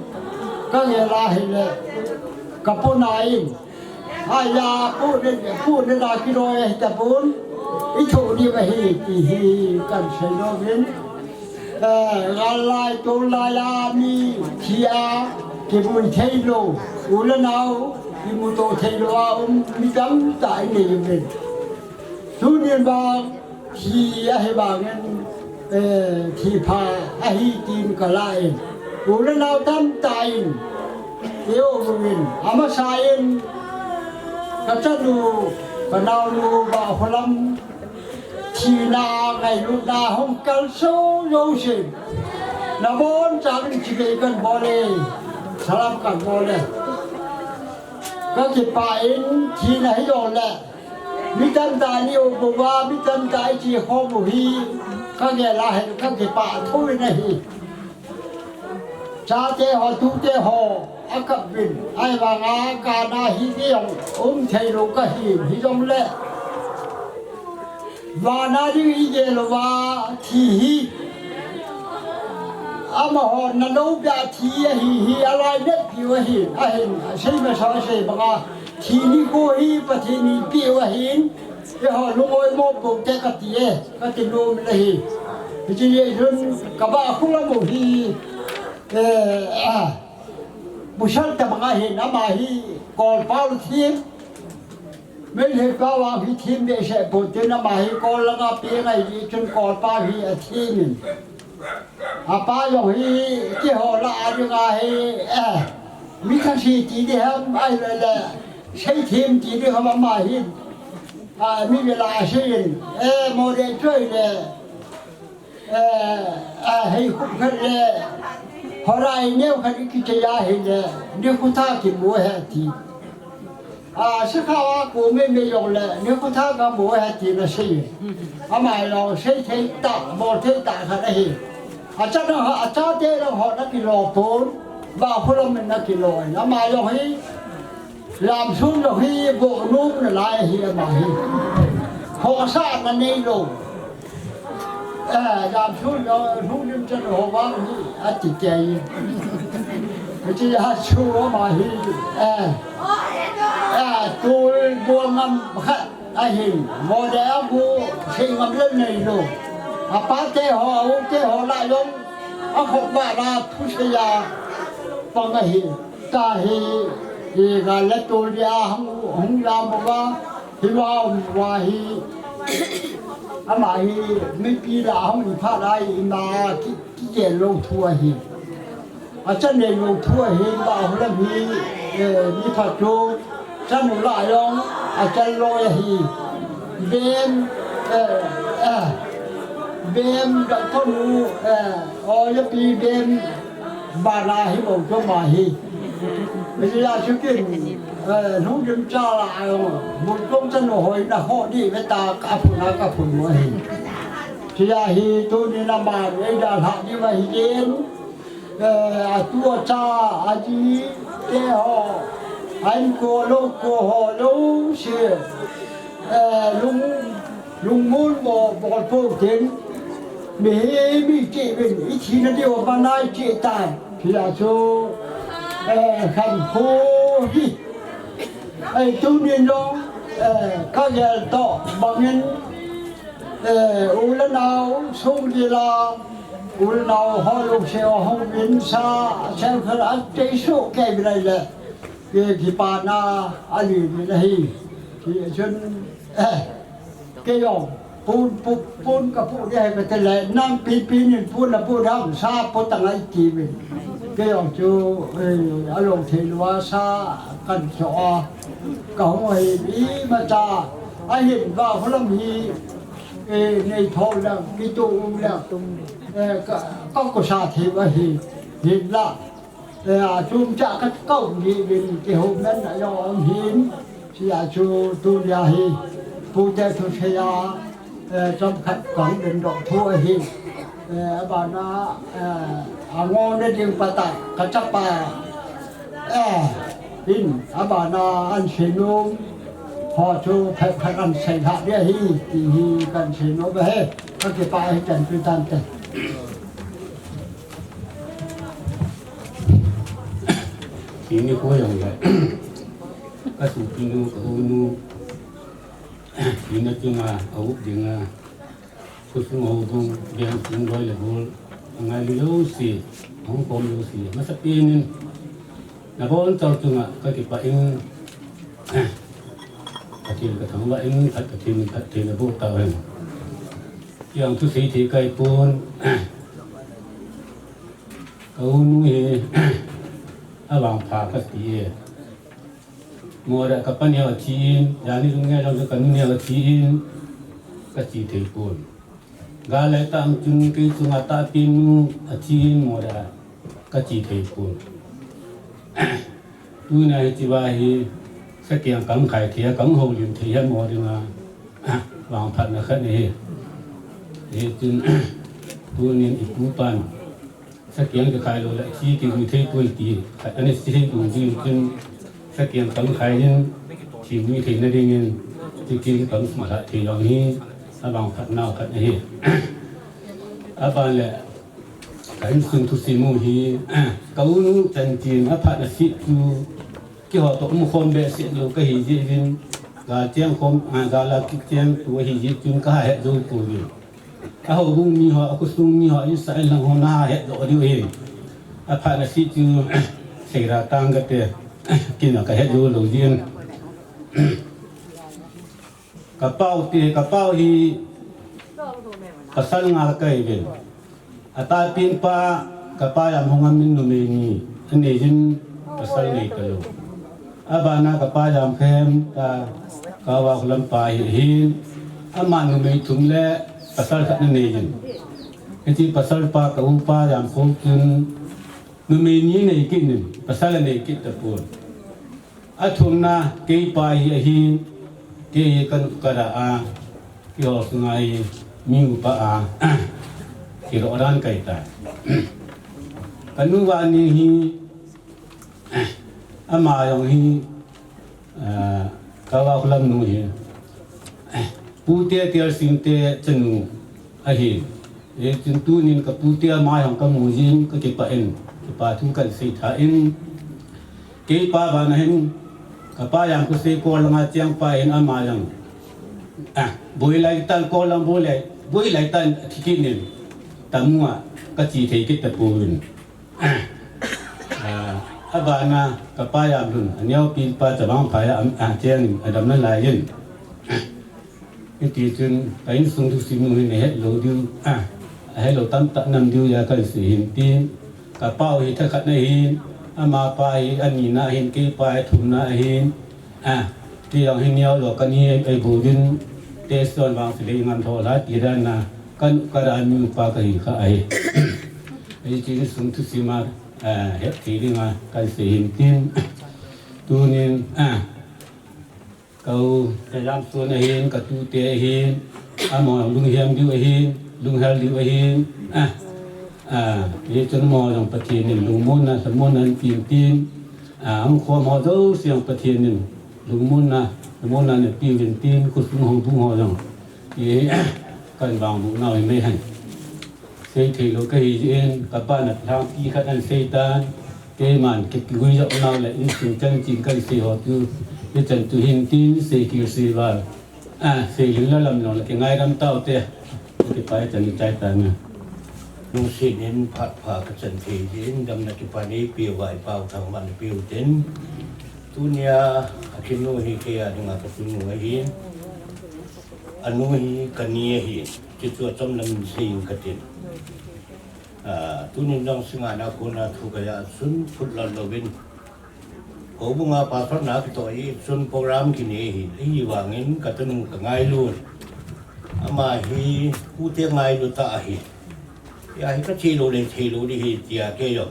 ka ye la hile kapunai aya pu ne la ki ro e ta pun I thu ni wahi ti hi kan sei lo bin lai tu lai la mi chia ke bun thei lo ula nau ki mu to thei lo mi dam tai ni ben tu niên ba khi he ba ngen thi pha a hi tin ka lai ula nau tam tai yo bin ama sain ka chanu ka nau lu ba holamทีนาไงลูกนาห้องกันโซโยชินนาบอนจาริจิเกกันบอเลยสลับกันบอเลยก็จะไปทีไหนโยนแหละมิตันตานี่โอบัวมิตันตาจีฮอมุฮีก็แกลาเห็นก็จะป่าทุยนะฮีชาเตหอทุเตหออากับบินไอ้บางอากาณาฮิเดียงเทโลก็ฮีฮิจงเล่วานาดิอิเจลวาทีฮีอามหอนนโลบยาทีฮีอะไรเด็กผิวหินเห็นใช่ไหมชาวเชบังอาทีนี้กูฮีปะทีนี้ผิวหินเดี๋ยวลุงโอยโมบุกเจกตีก็ติโนมเลยฮีจีเยจุนกับบ้าคุละโมฮีบุชันแต่บังอาเห็นน้ำมาฮีก่อนเป้าทีมไม่เห็นก็ว่าพิธีไม่ใช่ปุถุนมาให้ก่อนแล้วก็เปลี่ยนอะไรจนก่อนป้าพิธีนี่ป้าอย่างที่ที่หัวละอะไรก็ให้มีทั้งสี่จีดีครับไอ้เลยใช้ทีมจีดีเขามาให้มีเวลาใช้โมเดลช่วยเลยให้คุ้มกันเลยพอไรเนี่ยเขาคิดจะย้ายเลยเดี๋ยวคุณท่ากินบัวแห่ที是看我国妹没用了，你不他个没还提了谁？买了谁推打，没推打他那些，真的真的了好那个老婆，把回来们那个老，买了嘿，làm xuống了嘿，bộ nôm là lại嘿mà嘿，họ sát là này rồi, làm xuống rồi xuống đến chân họ vắng嘿, chỉ chạy, chỉ là xuống mà嘿, tôi buông ngâm khát ai hình mò đẻ bu khi ngâm lên này rồi bá tê họ lại luôn không bà ra thu xây ra bằng cái hình ta thì gà lết tôi ra không làm một ba thì qua thì mà thì mấy pi là không bị phát ai mà cái chuyện lâu thua thì chân này lâu thua thì bảo là vì đi phát trâu chân lại luôn chân lôi thì bên đã có nu ở 옆이 bên bà la hi bầu cho bà hi bây giờ sự kiện không kiểm tra lại một công dân hội là họ đi với ta cả phụ nữ hi thì là hi tôi đi làm bà ấy đã học như vậy đến tua cha gì thế họ anh cô họ lâu xưa lung muốn bỏ phố đến mi chị mình ít khi nó điều ban nay chị tài thì là số thành phố đi tu niên đó các nhà tọ bằng nhân u lần nào xuống đi là u nào họ lục xe họ biến xa xem khởi ăn trái số cái này là cái khi bà na anh đi đây thì chân cái dòng phun cái phụ đây cái tên là năm pin phun là phun đâm sa phun tầng ấy chỉ mình cái dòng chú ở lồng thì loa sa cần cho cậu người ý mà cha anh hiện vàoเขาlàm gìในทองแล้วมีตัวอุ้มแล้วก็ก็สาธิตว่าหินละชุมจะก็เก้าดีเป็นที่หกนั้นยอมหินเสียชูตุยาหิผู้เจ้าทุชยาจำขัดฝังเป็นดอกทั่วหินบานาอางอนได้ดึงปะตักกระจับปาหินบานาอันเชนุมพอชูแผ่กันใส่ถาดเนี่ยฮีกันเชนุไปให้ก็เก็บไปให้จันทร์เป็นตันแต่ ini ko yang ya asu pinu ko nu ina tinga au dinga kusung au dong biang sing roi le bol ngai lo si hong kong lo si masa pinin na bon tau tunga ka ki pa ing ka tin ka thang wa ing ka tin le bo ta ren yang tu si thi kai pon au nu he awang pha ka ti mo ra ka pan ya chi ya ni lung nge lo ka ni ya chi ka chi thei pon ga le tam chun ki chunga ta pin nu a chi mo ra ka chi thei pon tu na chi ba hi sa kiang kam khai thia kam ho lim thei ha mo ri nga wang phat na kha ni he chun tu ni iku pan sa kiang ka khai lo la chi ki ru thei pui ti anh ấy thei tu ji chun sa kiang kam khai yin chi mi thei na ding yin ti ki kam ma la thei yong hi a bang phat nau khat hi a ban le kai sung tu si mu hi ka u nu chan chin a phat na si tu ki ho to mu khom be si lo ka hi ji rin ga chiang khom ga la ki chiang tu hi ji chun ka he zo tu yin a ho bung mi ho aku sung mi ho in sa lang ho na he do ri wi a pha na si chu sei ra tang ga te kin ka he du lo jin ka pau hi pasal nga ka i ben ata pin pa ka pa yam hongam min no me ni ane jin pasal nei ka lo abana ka pa yam khem ta ka wa lam pa hi hin ama no me thum le pasal khat ne jin eti pasal pa ka pa yam khom kun no me ni nei kin ni pasal nei kit ta pun athum na ke pa hi ke kan kada a yo sungai mi pa a ki ro ran kai ta kanu wa ni hi ama yong hi ka wa khlam nu hi pu te te sim te chanu a hi e chin tu nin ka pu te ma yong ka mu jin ka ke pa en ke pa thu kan sei tha in ke pa ba na hin ka pa yang ku sei ko langa chiang pa en ama yang boi lai tan ko lam boi lai tan thikin nin tamua ka chi thei ki ta pun abana ka pa yang dun anyau pin pa cha bang pha ya chiang adam na lai yin ti chun kain sung thu sim nu ne he lo du he lo tam ta nam du ya kan si hin tin ka pa hi tha khat na hin ama pa hi ani na hin ki pa thum na hin ti yang hin yau lo kan hi ai bu din te son wang si le ngam tho la ti da na kan ka ra mi pa ka hi kha ai ai ti sung thu sim ma he ti ri ma kan si hin tin tu nin câu cái làm xuân này hiền cả tu tế hiền mò lung hiền điu hiền lung hal điu hiền ये चुन मो जंग पथिन निन लुमुन ना समोन नन तीन हम खो मो दो सियंग पथिन निन लुमुन ना समोन ना ने तीन कुसुम हो बुंग हो जंग ये kan bang bu na me han sei thei lo ka hi jen ka pa na thang ki khat an sei tan te man ke gui jo na le in sin chang jing ka sei ho tu ye chan tu hin tin sei ki sei ba sei ling la lam no le ke ngai ram tao te ke pa chan ni chai ta na nu si nen phat pha ka chan thei jen dam na ki pa ni pi wai pau thang man pi ten dunia akinu hi ke adinga katunu hi anu hi kania hi chitu chom lam sing katin tunin dong singa na kuna thu kaya sun phut la lovin ko bunga pa thon na ki to hi sun program ki ne hi wangin katunu ka ngai lu ama hi ku te ngai lu ta hi ya hi ka chi lu le chi lu di hi tia ke yo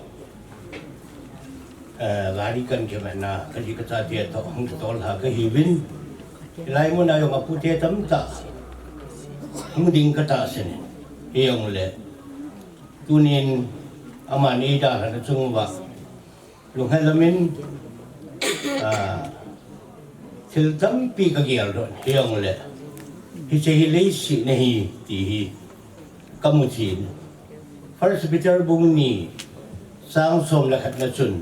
gari kan ke mana ka ji ka ta tia to hong to la ka hi win lai mo na yo ma pu te tam ta hong ding ka ta sen hi yong le tunin amani da la chung wa lu hai lamin til tam pi ka gial ro hi yong le hi che hi le si ne hi ti hi kamuchin first bitter bung ni sang som la khat na chun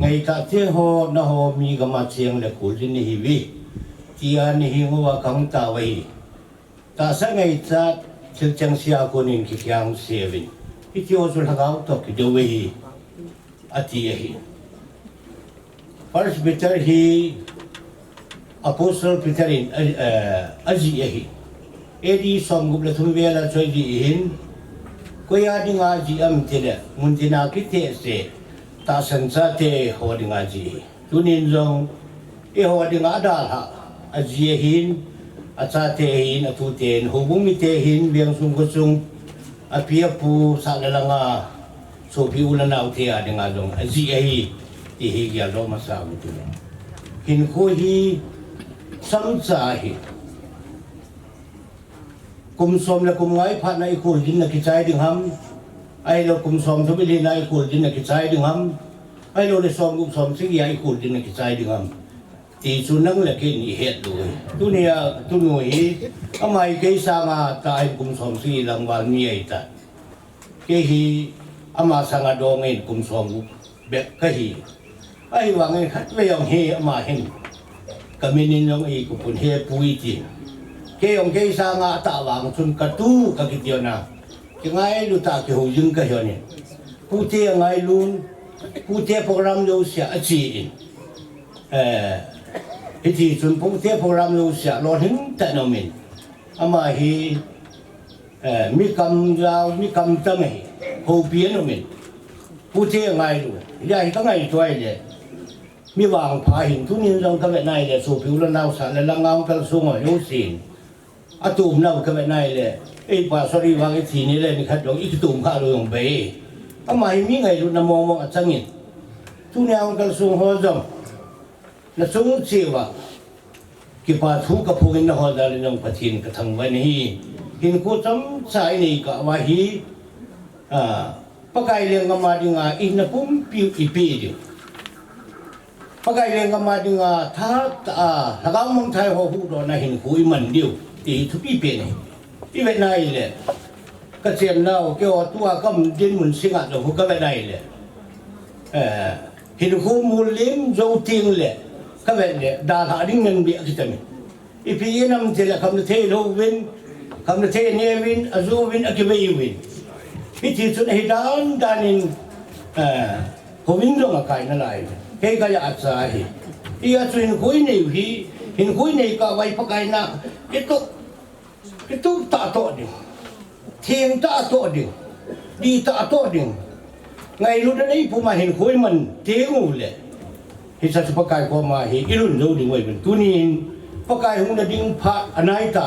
ngày ta thiên ho na ho mi ga ma chiang le ku jin hi vi tia ni hi ngwa kang ta wei ta sa ngày ta chil chang sia ko nin ki kyang sevin hi ti o sul ha ga to ki do wei ati hi first bitter hi apostle peter in aji hi edi som gup la thum ve la choi ji hin ko ya ding a ji am te le mun dina ki te se ta san sa te ho ding a ji tunin jong e ho ding a da ha a ji hin a cha te hin a tu ten ho bung mi te hin biang sung ko sung a pia pu sa la la nga so pi u la nau te a ding a jong a ji hi ti hi ya lo ma sa mu tu hin ko hi sam sa hi kum som la kum ngai phat na i kul din na ki chai ding ham ai lo kum som thu bi li na i kul din na ki chai ding ham ai lo le som kum som sing ya i kul din na ki chai ding ham ti chu nang la ke ni het lu tu nia tu nu hi amai ke sa ma ta ai kum som si lang wal mi ai ta ke hi ama sanga do ngai kum som be ka hi ai wa ngai khat ve yong he ama hen kaminin yong i ku pun he pui ti ke ông ke sa nga ta wang chun ka tu ka ki tio na ki ngai lu ta ki ho jing ka hian ni pu te ngai lun pu te program lo sia a chi in hi ti chun pu te program lo sia lo hin ta no min ama hi mi kam ta me ho pien no min pu te ngai lu ya hi ka ngai toi le mi wang pha hin tu nin jong ka ve nai le so piu la nau sa le la ngam ka su ngo yo sin atum nau ka ve nai le ei pa sorry wang e thi ni le ni khat dong ik tum kha lo yong be amai mi ngai lu na mo mo achangin tu nyang ka su ho jong na chung chi wa ki pa thu ka phungin na ho da le nong pathin ka thang wa ni hin ko cham sai ni ka wa hi pakai le ngama dinga in na pum pi i pi di pakai le ngama dinga tha ta lagam mong thai ho hu do na hin khu i man diu ti thu pi pe ni i ve nai le ka chen nau ke o tua kam din mun singa do hu ka ve nai le hin khu mu lim zo ting le ka ve le da ha ding men bi ki tami i pi nam te la kam the lo win kam the ne win azu win a ki ve win pi ti chun hi dan in ho win lo ma kai na lai ke ka ya sa hi i a chuin khoi nei hi hin khoi nei ka vai pakai na itu tak to ding thieng ta to ding di ta to ding ngai lu da nei pu ma hin khoi man te ngu le hi sa su pakai ko ma hi ilun lo ding wai ben tunin pakai hung da ding pha anai ta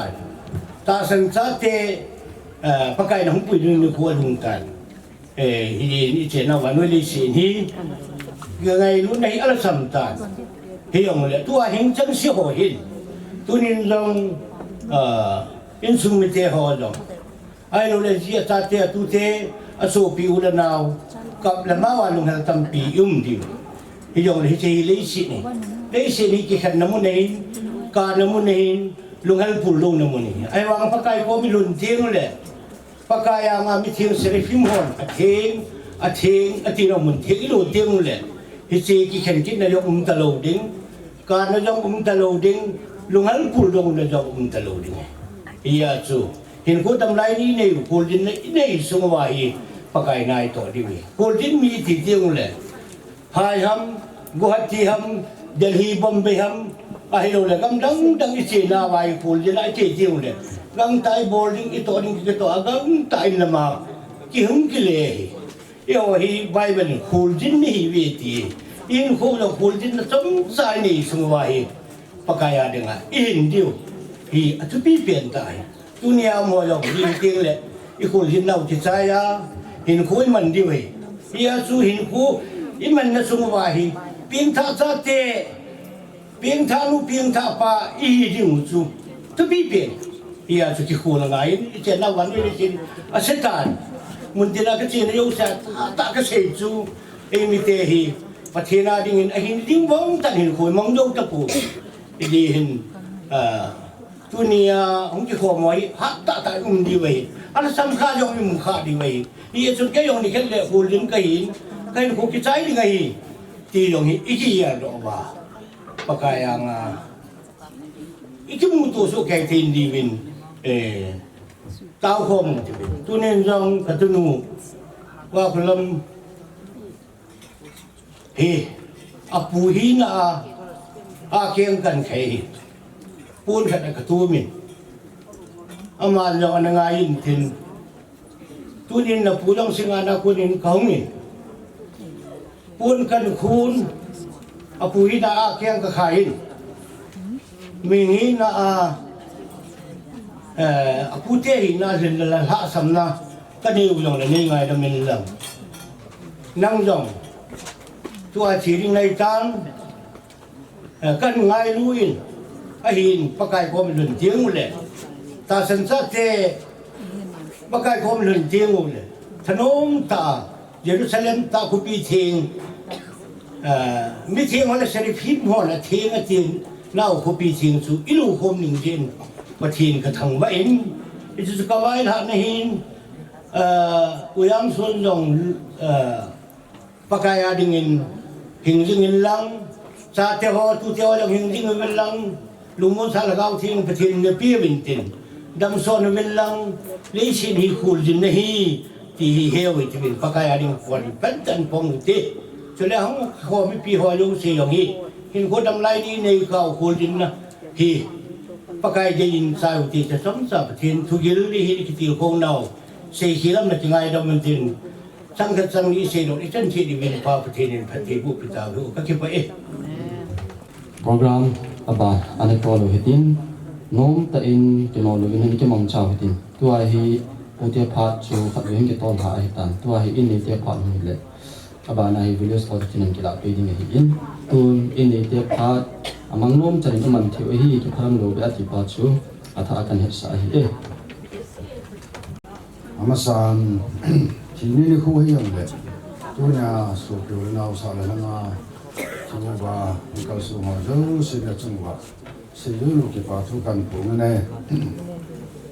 ta san sa te pakai na hung pui ni ko lung tan hi ni che na wa no li sin hi ngai lu nei ala sam ta hi yong le tu a hing chang si ho hin tunin long in sung mi te ho dong ai lo le ji ta te tu te a so pi u la nau kap la ma wa lung hal tam pi di hi yong le chi le si ni ki khan na mu nei ka na mu nei lung hal pul lung na mu ni ai wang pa kai ko mi lun tieng le pa kai nga mi tieng se fim hon a theng a ti no mun theng lo tieng le hi chi ki khan ki na yo ta lo ding ka na yo ta lo ding lung hal pul lung na yo ta lo ding iya chu hin ko tam lai ni nei pul din nei sung wa hi pakai nai to di wi pul din mi ti tieng le hai ham guhati ham เดลีบอมเบฮัมไอ้เราเลยกำดังอิเจนาไว้คูลจะได้เจียวเลยกังไตบอลดิ้งอิโต้ดิ้งกิโต้กังไตละมากิหงกิเลเอวฮีไบเบิลคูลจินนี่เวทีอินคูลคูลจินสมสายนี่สมัยปากายาเด้งอ่ะอินดิวฮีอัตุปีเปลี่ยนตายตุเนียมวยองยิงเก่งเลยอีคูลจินเราจิตใจอ่ะหินคูมันดิวฮียาสูหินคูอิมันน่ะสมัยเพียงท่าซาเตเพียงท่าลูเพียงท่าป่าอีดิวจูตุปีเปลี่ยนฮียาสุกิคูละไงเจน่าวันนี้จินอาเซตันมุนตินาก็จีนยกเสตตากเสจูเอมิเตฮีประเทศนาดิ่งหินดิ่งวงตันหินคุยมองยกตะปูดีหินตุเนียองค์ที่ขโมยฮัตตาตายดีไว้อันสำคัญยองมีมุขดีไว้นี่สุดแก่ยองนี่แค่เลยคูลินก็หินก็หินคุกใจดิ่งไงตียองหินอีกอย่างดอกว่าปากกายังอีกมุตุสุแก่ทินดีวินตาวคมตุเนียจงกตุนูว่าพลัมเฮอปูหินาอาเกียงกันไขปูนขัดกระตูมินอามาลองนายอินทินตุเนียนปูจังสิงานาคุนินเขามินปูนกันคูนอปูหินาอาเกียงกระไขมิหินาพูดเที่ยงน่าจะละหะสำนักก็นี่อุดมเลยนี่ไงดำเนินเรื่องนั่งจงตัวชีริงในจังกันไงลุยไอ้หินปากกายความหลุนเที่ยงเลยตาสันสัตเตปากกายความหลุนเที่ยงเลยถนนตาเยรูซาเล็มตาคุปีเทียงไม่เทียงอะไรเสรีพิมพ์หัวละเทียงเทียงเล่าคุปีเทียงสู่อิลูคมหนึ่งเทียงประเทศกระทั่งว่าเองอิจฉาไว้ท่านหินอุยามส่วนลงปากายาดิ่งหิงดิ่งลังซาเทวะตุเทวะลงหิงดิ่งเวลังลุงมุสาละก้าวทิ้งประเทศเนปีบินตินดังโซนเวลังเลชินฮิคูลจินฮีที่เฮวิทบินปากายาดิ่งคนเป็นตันพงติสุดแล้วเขาไม่ปีหัวลุงเสียงฮีหินคนดำไล่นี่ในเขาคูลจินนะฮีปากายจะยินสายที่จะสมศัพท์ทินทุกิลลีฮิกิติลคงเนาเสียขีลำนักงานดำมันทินสังกัดสังนี้เสียดอกอีจันทีดิวินพาประเทศนี้ประเทศบุปผาดูก็คิดว่าโปรแกรมอบาอันนี้ก็รู้เหตุน้องตะอินจะนอนรู้เห็นจะมองชาวเหตุตัวฮีอุตยพัฒน์ชูขัดเรื่องที่ต้นหาเหตุตัวฮีอินเดียพัฒน์นี่แหละอบาในวิดีโอสอดที่นั่นกีฬาไปดิ้งเหตุตัวอินเดียพัฒน์มังน้มจะนี่มันเที่ยวฮีที่พลังโลกอธิพัฒน์ชูอัฐอาการเหตุสาเหตุอามาสานที่นี่นี่คู่ให้ยังเลยตัวเนี่ยสุขอยู่ในเอาสารแล้วนะจังหวะมีการสูงหัวเจ้าสิ่งนี้จังหวะสิ่งนี้ลูกที่ป่าทุกกันปุ่งนั่นเอง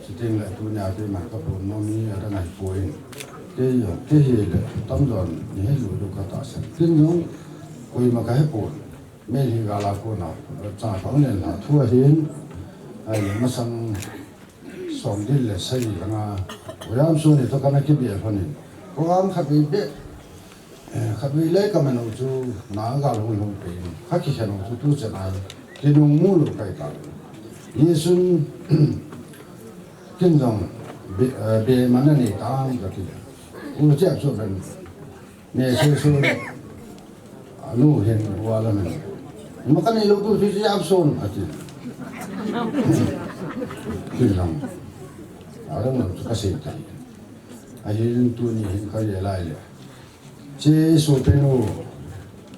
สิ่งนี้แหละตัวเนี่ยที่มันก็ปุ่งน้องนี้อะไรป่วยที่อยู่ที่เหี้ยตั้งจนนี่ให้รู้ดูกระต่ายสิ่งที่น้องป่วยมาก็ให้ป่วยไม่รีกาลาคนน่ะจ่าฟังเนี่ยนะทั่วหินไอ้มาสั่งสองดินเลยใส่กันนะพยายามส่วนนี้ต้องการให้เบียร์คนนี้พยายามขับไปเบียขับไปเล่ก็มันเอาจูน้ากาลงลงไปขับขี่กันเอาจูตู้จะไหนกินมูลูกไปกันยี่สุนกินจังเบียมันนี่ตามก็ที่กูเจ็บส่วนเป็นเนี่ยส่วนนู่เห็นว่าแล้วมันก็นี่ลูกตู้ที่จะส่วนอาทิตย์กินจังอะไรมันก็เสียใจไอ้เรื่องตัวนี้เห็นเขาใหญ่ไล่เลยเจ้าสุเป็นหู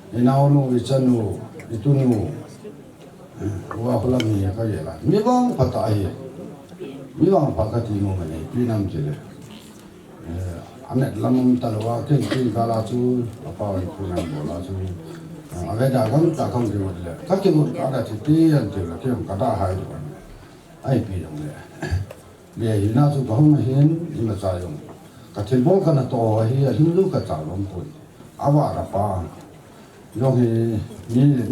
ไอ้นาวนูวิจันนูไอ้ตัวนูว่าคนละมีเขาใหญ่ไล่มีบางพัฒน์มีบางพัฒน์ที่นู่นนี่พี่น้ำเจริญอันนี้ลำมันตลอดขึ้นขึ้นกาลาจูอาป่าวคุณน้ำบัวลาจูอะไรด่ากันด่ากันเดียวเลยถ้าเกี่ยวกับอะไรที่ตีอันเดียวเลยเกี่ยวกับด่าหายตัวไอ้พี่น้องเลยเดี๋ยวหินาจุกห้องหินหินใจยงกระเทียมบอลกันตัวหินหินลูกกระจายลงปุ่นอาวาระปานยงหิ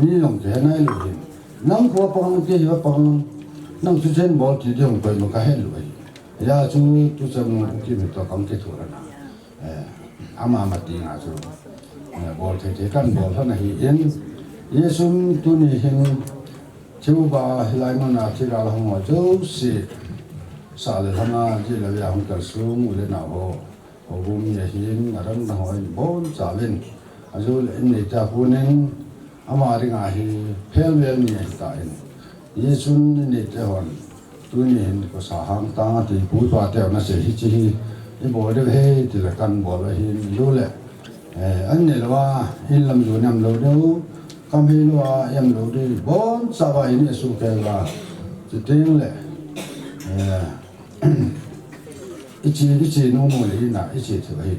นี่ลงเจนไอ้ลูกหินนั่งขัวปังเจียวปังนั่งจุดเช่นบอลที่เดียวไปมันก็เห็นเลยยาจูจุดเช่นที่มีตัวกังเกตุระนะอามามาตีนาจูบอลเทกันบอลท่านหิน Yesu tu ni hin chú ba lai mà na thì ra là không có chú sĩ sa le thana chỉ là việc không cần xuống một lần nào hồ bùn nhà hiến ở trong hỏi bốn trả lên rồi lên này ta phụ nên ama ring à hi phèo phèo nhẹ tại Yesu này ta hỏi tu ni hin có sa hàng ta thì bùi ba theo nó sẽ hi chi cái bộ đó he thì là căn bộ là hin rồi lệ anh này là hin làm rồi nằm lâu đâu cam hi lo em lo đi bốn sa ba hin su ke la chỉ tiếng lệ ichi no mo le na ichi te ba hin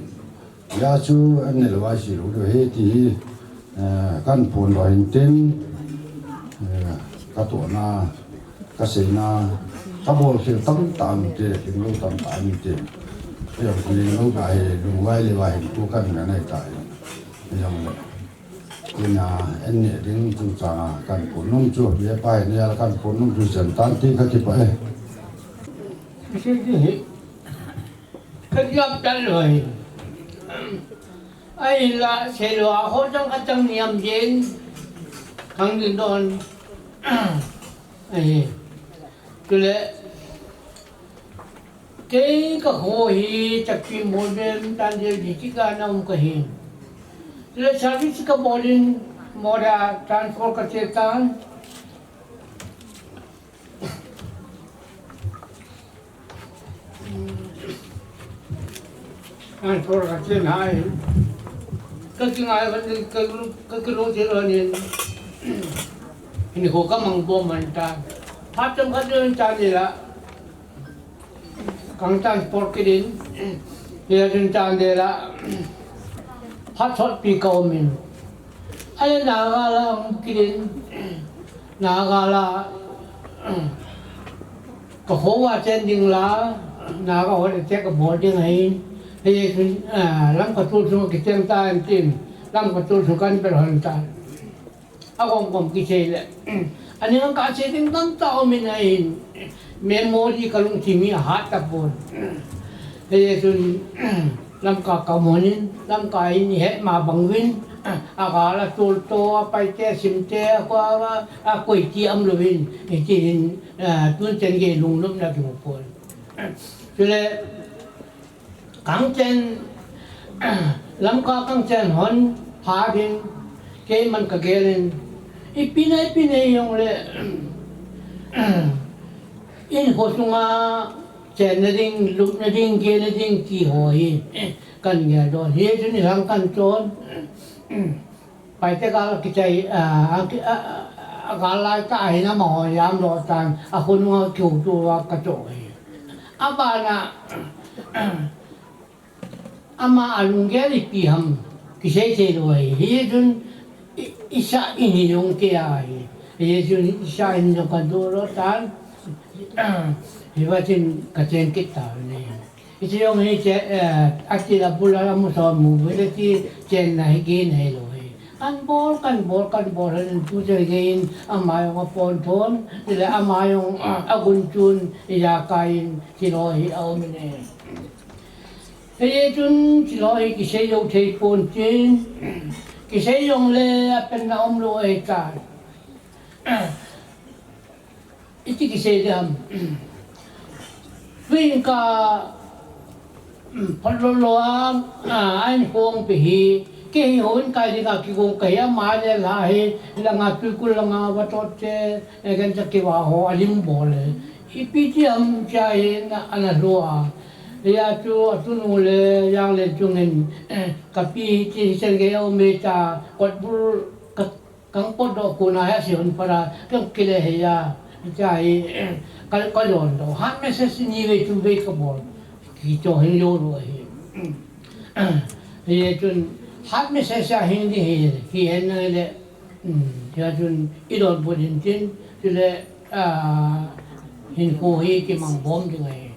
ya chu anh này là si lo do he thì kan phun lo hin tin ka to na ka se na ka bo se tam tam te lo tam tam te yo ki lo ga he lu wai le wai ku kan na nai tai yo Ina enne ding tu cha kan punum chu bia pai ne al kan punum chu jan tan ti kha ki pai cái gặp trả lời ai là sẽ lo hỗ trợ các trong niềm tin khẳng định đòn ai cái lẽ cái hồ hi chắc chỉ một bên tan điều gì chỉ cả năm cái hi lẽ sao biết cái bộ linh moda transport cái chế tan anh thôi cái chuyện này cái ngày cái lối chơi rồi nên ini kau kan mangbo mantan macam ada cara dia kang transport kedin dia rencana dia lah hot pi kau min ada nagala kedin nagala kau hoa chending lah naga hoa cek boarding lain thì lắm cái tu sung cái chân ta em tìm lắm cái tu sung cái bên ta không cái gì là anh em cả chế tính tăng tạo mình này memory cái lúc chỉ mình hát tập buồn thì làm cả cầu môn làm cái gì hết mà bằng vin cả là tu to phải che sim che qua quay chi âm rồi vin thì chỉ tuân chân cái lùng lum là cái một buồn cho nên căng chân làm cả căng chân hòn phá bên cái mình cái lên ipinay yung le in hosunga chen na ding lup na ding ge na ding ki hoi kan nga do he juni hang kan chon pai te ka ki chai ga lai ta ai na mo yam lo tan a hun nga kyu tu wa ka choi aba na ama alung ge li pi ham ki sei sei lo he jun isa ini yung kaya Yesus isa ini yung kaduro tan hibatin kachen kita ni ito yung ni akila pula mo sa mo ti chen na higin hello kan bol hanin puja gain amayong pon nila amayong agunchun iyakain silohi awmine Yesus silohi kisayo tay pon chin kisay yung le apen na umlo ay ka iti kisay dam tuwing ka paluluang ay kong pihi kihihon ka di ka kikong kaya mahal lahi lang atukul lang watot se gansa kiwaho alimbole ipiti am siya na analua ya tu nule yang le jungin kapi ti sergeo meta kot bur kang podo kuna ya sion para kang kile ya jai kal kalon do han message ni ve tu ve ka bol ki to hin yo ro he ye tun han message ya hin di he ki en le ya tun idol bodin tin le hin ko he ki mang bom di ngai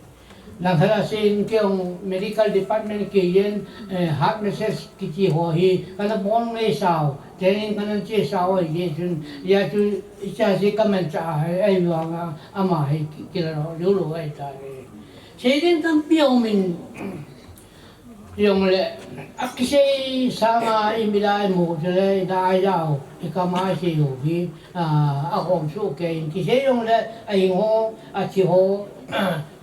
lang halasin kyung medical department kiyen heart message kiti hohi kana bon may sao tenin kana che sao ye jun ya tu cha si kamen cha ai wa ama hi kilaro lu ai ta ni sedin tam piao min yung le akise sama imilay mo sila daayaw ikamay si yubi akong suke kise yung le ay ho at si ho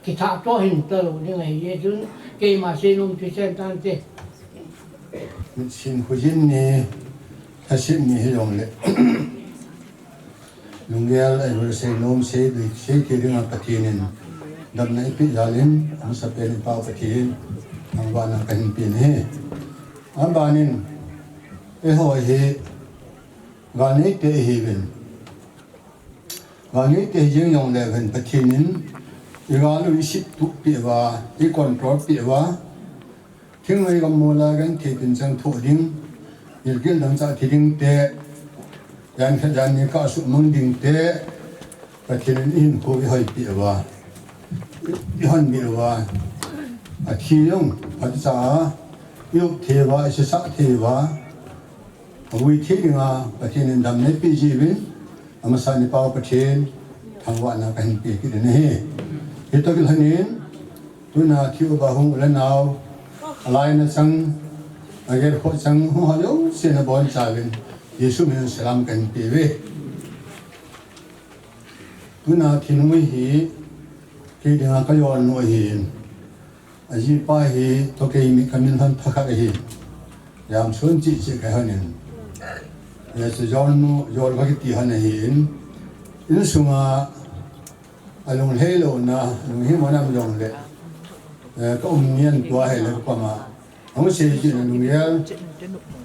kita to hintalo ni ngay yun kay masinong pisentante sin hujin ni hasin ni yung le lungyal ay wala say nom say di say kiring apatinin dam na ipi jalin ang sa pen pa patin ang bana kan pin he ang banin e ho he gani te he ben gani te jing yong le ben patinin igalu isip tu pi wa I control pi wa thing ngai gam mola gan te tin sang tho ding yilgil dang cha thing te yan kha jan ni ka su mung ding te patinin in ko hoi pi wa ihan mi wa a thi yong pat cha yu the wa se sa the wa wi thi nga patinin dam ne pi ji bin amasa ni pa pathin thangwa na kan pi ki ne he hitokil hanin tuna thiu ba hung la naw alai na sang ager kho sang hu ha yo se na bon cha bin yesu min salam kan pi we tuna thinui hi ki dinga ka yon no hi aji pa hi to ke mi kamin han phaka hi yam sun chi chi ka hanin ya se jon no yor ba ki ti han hi in sunga alung helo na lung hi mona mong le ka nian tua he le pa ma ang se ji na lung ya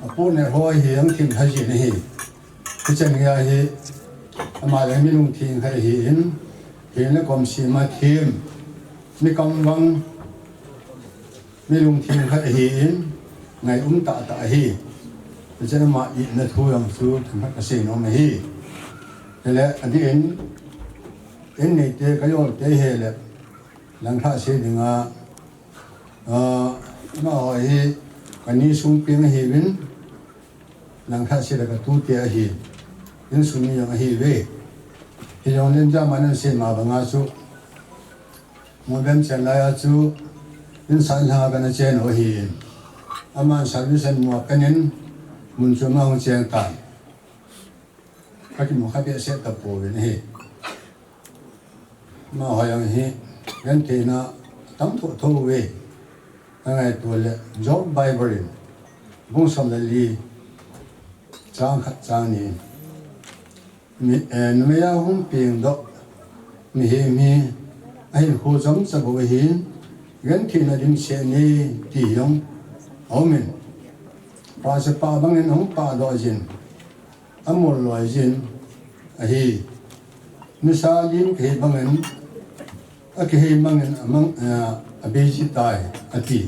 apo ne ho hi ang thing ha ji ni hi chen ya hi ama le mi lung thing ha hi in he na kom si ma thim mi kong wang mi lung thing ha hi in ngai ta ta hi chen ma I na thu yang su thang ka se no ma hi le adi in nei te ka yo te he le lang tha se dinga ma hi kani sung ping hi win lang tha se ka tu te hi in sung ni yang hi we hi yong len ja man se ma ba nga su mo ben chen la ya chu in san ha ka na chen ho hi aman service mo kanin mun chu ma hong chen ta ka ki mo kha be se ta po we ni ma hoyang hi gan te na tam tho tho we angai tu le job bible bung som le li chang khat chang ni mi me ya hum ping do mi he mi ai khu jom sa bo hi gan thi na dim se ni ti yong amen pa se pa bang en hong pa do jin amol lo jin hi misalin ke bangen ake he mangen amang abeji tai ati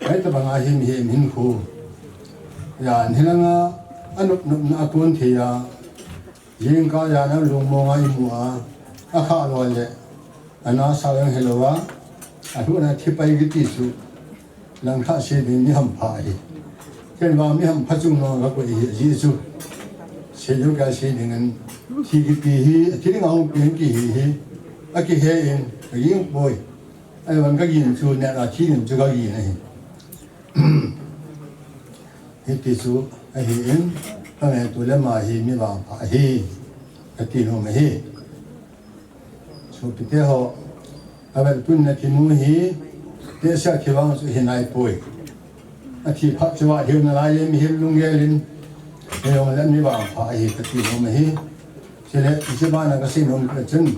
ai ta banga him hin khu ya nilanga anup nup na kun the ya yin ka ya na lung mo nga imu a kha lo le ana sa yang helowa atu na thipai gi ti su lang kha se ni ham pha hi ken ba mi ham pha chung no ga ko ji su se yu ga se ni ngan thi gi pi hi thi nga hong pin ki hi a ki he in yin boy ai wan ka yin chu ne la thi yin chu ga yi ne hi ti su a hi in ka ne tu le ma hi mi ba pha hi ka ti no me hi so pi te ho a vel tun na ti mu hi te sa ki wang su hi nai poi a thi pha chu wa hi na la ye mi hi lung ye lin e yo le mi ba pha hi ka ti no me hi Sila isiba na kasi nung kacun.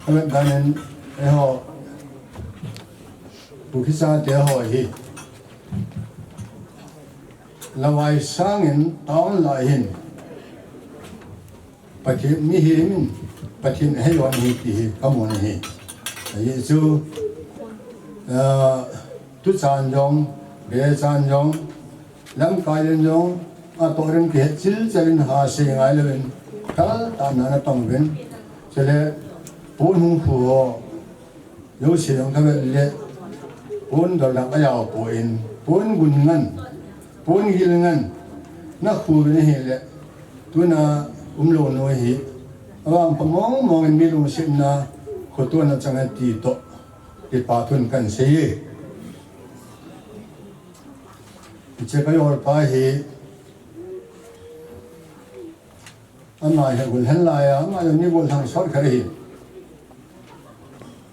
Kami ganin eho bukisa te ho hi. Lawai sangin taon lahin. Pati mihimin pati hewan hi ti kamun hi. Yesu tu chan jong be chan jong lam kailin jong atorin ke chil chalin ha se ngai leben. Kal ta na tong ben chele pun hung phu yo se yong ka le pun do la ya po in pun gun ngan pun gil ngan na khu ne he le tu na lo no hi awang pamong mong mi lu sin na ko tu na chang ti to ti pa thun kan se ye chỉ cái ở ba hi anh nói là quên hết lại anh nói như quên thằng sót cái gì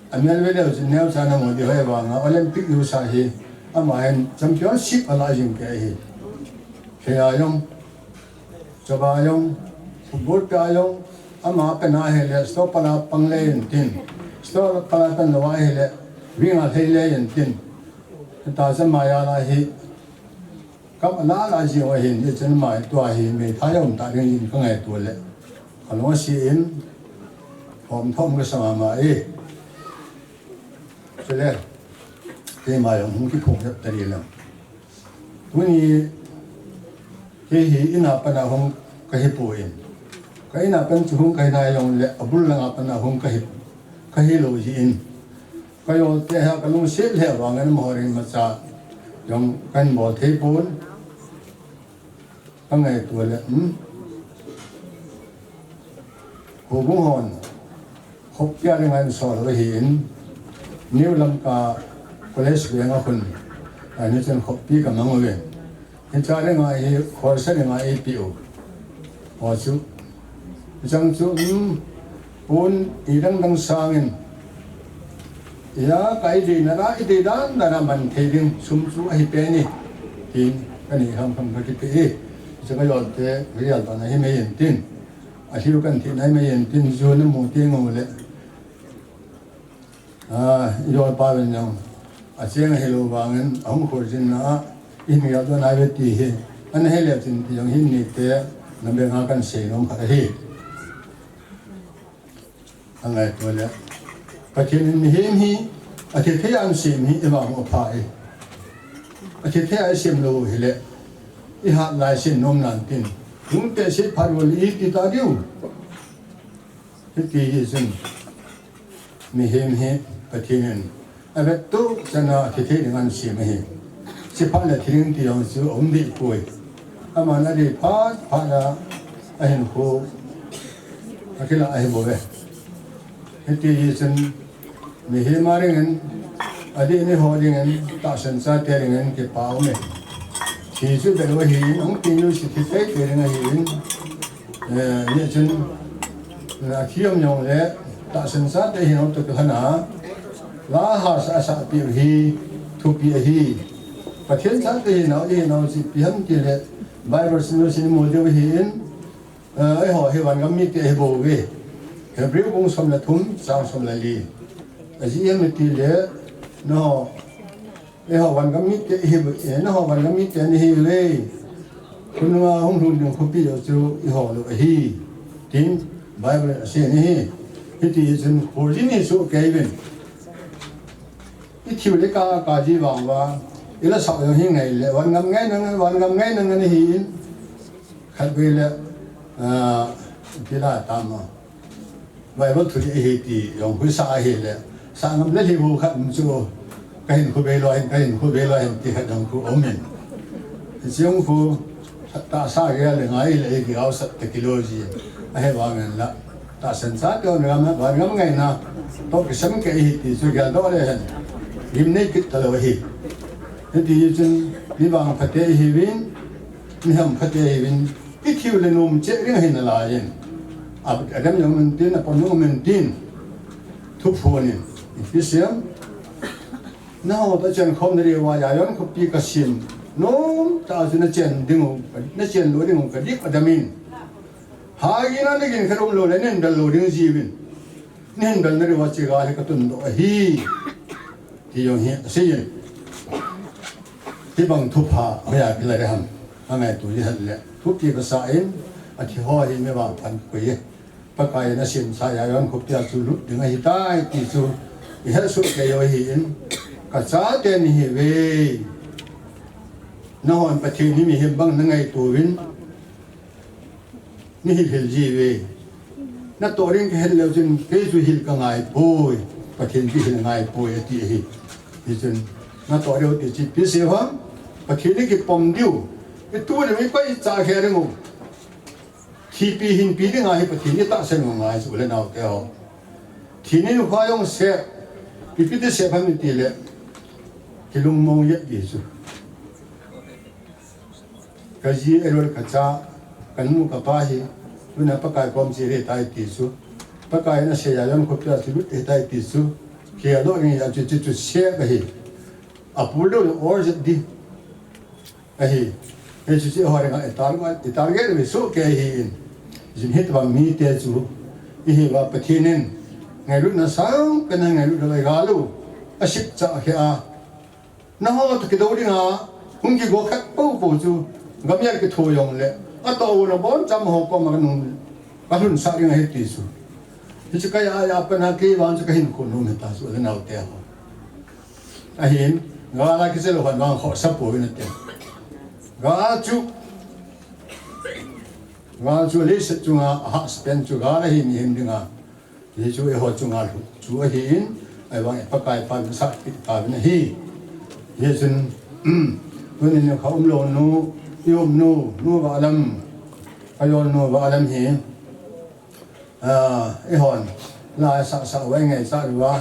anh nói với điều gì nếu cha nó một điều hay vàng Olympic yêu sa hi anh nói championship anh nói gì cái gì thì ayong cho ba ayong football pe ayong anh nói cái này là stop para pang lên tin stop para cái nói làวิ่งอะไรเลยอย่างที่ตาจะมาอะไรที่กับน้าอะไรที่ว่าเห็นที่จะมาตัวเห็นไม่ท้ายองตาเรื่องยินก็ไงตัวเละขนมสีอินหอมท่อมก็สมามาจะเล่ที่มาอย่างหุ่นที่ผมจะตัดเรื่องตัวนี้ที่อินาปนาหงก็ให้ป่วยก็อินาเป็นจุ่มก็ให้นายองเละบุลลังปนาหงก็ให้โลจินก็ยอมแต่หากลุงเสียแล้วว่างั้นมอริมาจากยองกันบ่เทปูนตั้งไงตัวละผู้บุญหอนคบยาในงานสอนเราเห็นนิ้วลำกาคนเล็กเสียงคนอันนี้จนคบปีกับน้องเวงเห็นใจได้ไงขอเสนอไงปีโอพอจุจังจุปูนอีดังดังสร้าง ya cái gì nó đã cái đó là mình thấy đi sum sum hay bé này thì cái này không cái gì cho cái rồi thế cái giờ toàn là mấy hiện tin thiếu cần thì mấy hiện tin rồi nó một tiếng ngồi lại rồi ba bên nhau riêng hello vàng ông khổ trên nó in nhiều đó này về thì anh hay là thì giống hình này thế nó bên ngang cần xài nó phải hết anh này tôi làประเทศนี้ฮีประเทศที่อันเสียมฮีอีหวังอภัยประเทศที่อันเสียมโลหิเลอีหาลายเสียนนมนันตินลุงเตะเสียพันวันอีติตาดิวที่ที่ซึ่งมีฮีประเทศนั้นอันเป็นตู้จะน่าที่ที่อันเสียมฮีสิพันละทิ้งที่ยองซื้ออมดีป่วยอามันนั่นดีพันละไอ้เห็นโคอาคิละไอ้บ่เว้ที่ที่ซึ่งมีเฮมาริงันอดีตนี่หัวริงันตาสันซาเตริงันเก็บเป้าเมที่สุดเป็นว่าหินองค์ที่อยู่สิทธิเตเตริงันหินนี่จึงที่ยอมยองเลยตาสันซาเตหินองค์ตัวขนาลาหาสอาสาปีฮีทุปีฮีประเทศชาติหินเอาหินเอาสิปีหันกี่เลยไบเบิลสิโนสินโมเดลหินไอ้หัวเฮวันก็มีเตะโบเวเฮบริวกงสมละทุ่มสาวสมละลีอาชีพมันตีเละเนาะไอ้หอวันก็มีแต่ฮิบเนาะวันก็มีแต่นี่ฮิเลยคุณว่าห้องทุนยังคุปีอยู่จู่ไอ้หอลูกฮีทิ้งไบเบิลเสียนี่ที่ที่จนโหจินี่สุเกวินที่ที่เล็กกาจีบางว่าอีละสาวยังหิ้งไงเลยวันงำไงนั่งวันงำไงนั่งนี่หินขัดไปเลยที่ได้ตามมาไบเบิลถือไอ้ฮีตียังคุยสาเหตุเลยสางน้ำเลี้ยบุขัดมันจู่ก็เห็นคู่เบลอยก็เห็นคู่เบลอยที่ขัดยังคู่อมินเสียงคู่ตาสาเกลือไงเลยที่เอาสักกิโลจีให้วางเงินละตาสันสัตย์ก็เนื้อมันวางงั้นไงนะต้องกิจกรรมที่สุดยอดเลยเห็นยิ้มในกิจตลอดที่ที่จนมีบางพัฒน์ฮีวินมีห้องพัฒน์ฮีวินที่คิวเลยนุ่มเจ๊เรื่องเห็นอะไรยันอะไรอย่างมันตีนปนมันตีนทุกคนนี่ที่เสียงน้าตาเจนคอมเรียกว่าอย่างนั้นเขาปีกสิมน้องตาจุนเจนดึงนั่นเจนรู้ดึงกันดิบดามินหากินอะไรกินขนมโลเลยเนี่ยดัลโลดึงจีวินเนี่ยดัลนั่นเรียกว่าเจ้าอะไรก็ตุนโดฮีที่ยองฮีเสียงที่บางทุบผ้าไม่อยากกินอะไรทำอะไรตัวนี้หั่นแหละทุบปีกสายอธิห่อที่ไม่ว่าพันกุยปากกายนั่นเสียงสายย้อนขบเตียจุลุดึงให้ตายที่จุอีเหสุเกยอหินกษัตริย์เดนฮิเวนหอนประเทศนี้มีเห็นบ้างนั่งไงตัววินนี่ฮิลจีเวนั่นตัวเรื่องเห็นแล้วจนเกจุฮิลกังไงป่วยประเทศที่ฮิลไงป่วยที่ฮิที่จนนั่นตัวเรื่องที่จิตพิเศษว่าประเทศนี้กี่ปมดิวไอ้ตัวนี้ไม่ค่อยจ่าแค่เรื่องที่ปีหินปีที่ไงประเทศนี้ตั้งเส้นงายสุดเลยนะแกเอาที่นี่ลูกค้ายองเสียปีที่เสียพันธุ์ตีเลยที่ลุงมองเยอะดีสุด ka ji erol ka cha kan mu ka pa hi tuna pakai kom si re tai ti su pakai na se ya yon ko pya su te tai ti su ke do ni ya chu chu se ka hi apulo or di ka hi e chu se ho re ga etar ge re su ke hi jin het ba mi te chu hi ba pathinen ngai lu na sang kan ngai lu da ga lu asip cha ha na ho to ke do ri nga hung ki go khat po po chu gam ya ke tho yong le a to na bon cham ho ko ma nu ka hun sa ri ngai ti su hi chu ka ya pa na ke wan chu ka hin ko nu me ta su le na te ho a hin ga la ke se lo han wang ho sa po ni te ga chu le se chu nga ha spen chu ga la hi ni him dinga ye chu e ho chu nga lu chu a hin ai wang pa kai pa sa ti ta ni hi ye chun when in ka lo nu yom nu ba alam ayon nu ba alam hi e hon la sa wai ngai sa wa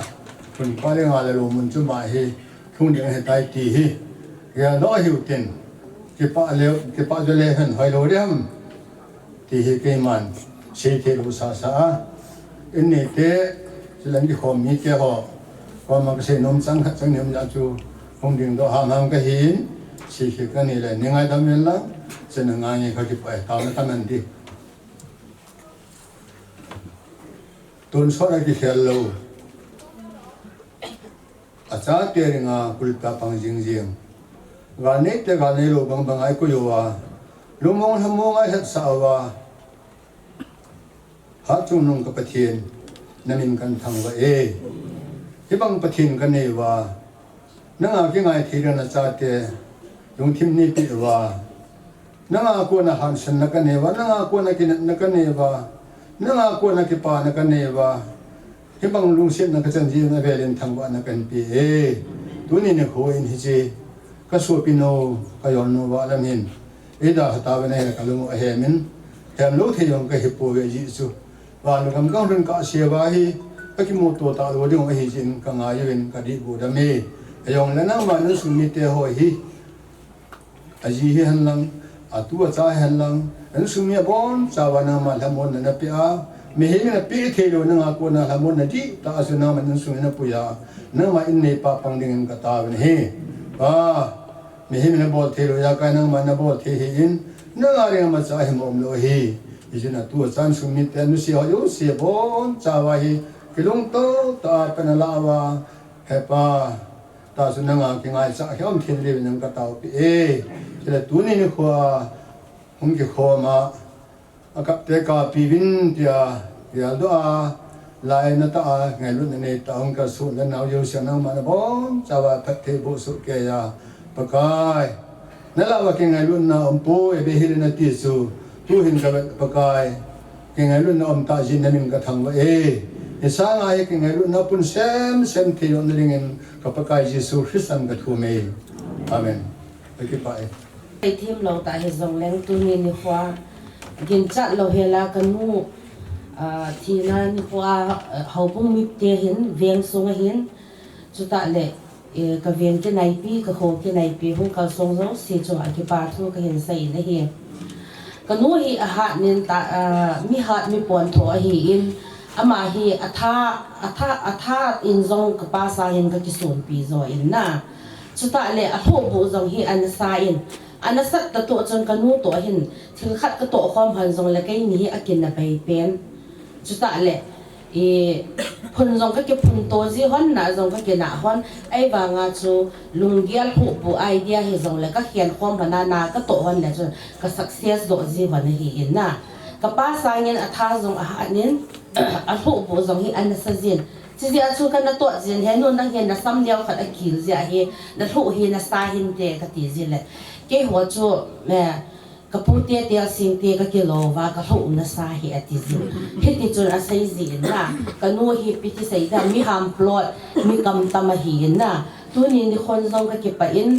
kun pa le nga le lo mun chu ma hi thung ding he tai ti hi ya no hiu tin ke pa jo le han hai lo riam ti hi ke man se the lu sa in ne te silang ki khom mi te ho ko ma se nom sang khat sang nem ja chu hong ding do ham ham ka hin si khi ka ni le ningai dam yen la se na nga nge kha ki pa ta na kan di tun so ra ki khel lo a cha te ri nga kul ta pang jing jing ga ne te ga ne lo bang bang ai ko yo wa lu mong ham mong ai hat sa wa ha chung nong ka pathian namin kan thang wa e hi bang pathian kan ne wa nanga ki ngai thira na cha te yung thim ni pi wa nanga ko na han san na kan ne wa nanga ko na ki na kan ne wa nanga ko na ki pa na kan ne wa hi bang lung set na ka chan ji na velen thang wa na kan pi e tu ni ne ko in hi ji ka so pi no ka yon no wa lam hin e da ta wa ne ka lu a he min hem lo the yong ka hi po we ji su wa lu kam kang ren ka se wa hi ka ki mo to ta lo ding hi jin ka nga yin ka di bu da me ayong la na ma nu su mi te ho hi a ji hi han lang a tu a cha han lang an su mi bon cha wa na ma la mon na pi a me hi na pi the lo na ko na la mon na di ta su na ma nu su na pu ya na ma in ne pa pang ding ka ta wen he me hi na bol the lo ya ka na ma na bol the hi in na la re ma cha hi mom lo hi isina tu chan su mi te nu si ho yo si bon cha wa hi kilong to ta pa na la wa he pa ta su na nga ki ngai cha hyom thin le nang ka tau pi e chela tu ni ni khwa hum ki kho ma akap te ka pi vin tia do a lai na ta ngai lu ne ta ong ka su na nau yo sia na ma na bon cha wa phat the bu su ke ya pa kai na la wa ki ngai lu na om po e be hi na ti su tu hin ka pa kai ki ngai lu na om ta jin na min ka thang wa e sa nga ye ki ngai lu na pun sem the yon ringin ka pa kai Jesu Christan ka thu me amen ki pa e ai thim lo ta he zong leng tu ni khwa gin chat lo hela kan mu thi na ni khwa hau pung mi te hin veng sung hin chu ta le ka veng ke nai pi ka kho ke nai pi hu ka song zo si chu a ki pa thu ka hin sai na hi ka nu hi a ha nin ta mi hat mi pon tho a hi in ama hi atha in zong ka pa sa hin ka ki sun pi zo in na chu ta le a tho bu zong hi an sa in ana sat ta to chon ka nu to hin thil khat ka to khom han zong le kai ni a kin na pai pen chu ta le phun zong ka ke phun to ji hon na zong ka ke na hon ai ba nga chu lunggial hu bu idea hi zong le ka hian khom bana na ka to hon le chu ka success do ji ban hi in na ka pa sa ngin atha zong a hanin a hu bu zong hi an sa jin chi ji a chu ka na to jin he no na hian na sam liao khat a kil ji a hi na hu hi na sa hin te ka ti ji le ke ho chu me ka pu te te sing te ka ke lo wa ka hu na sa hi a ti ji he ti chu a sai ji na ka no hi pi ti sai da mi ham plot mi kam ta ma hi na tu ni ni khon zong ka ke pa in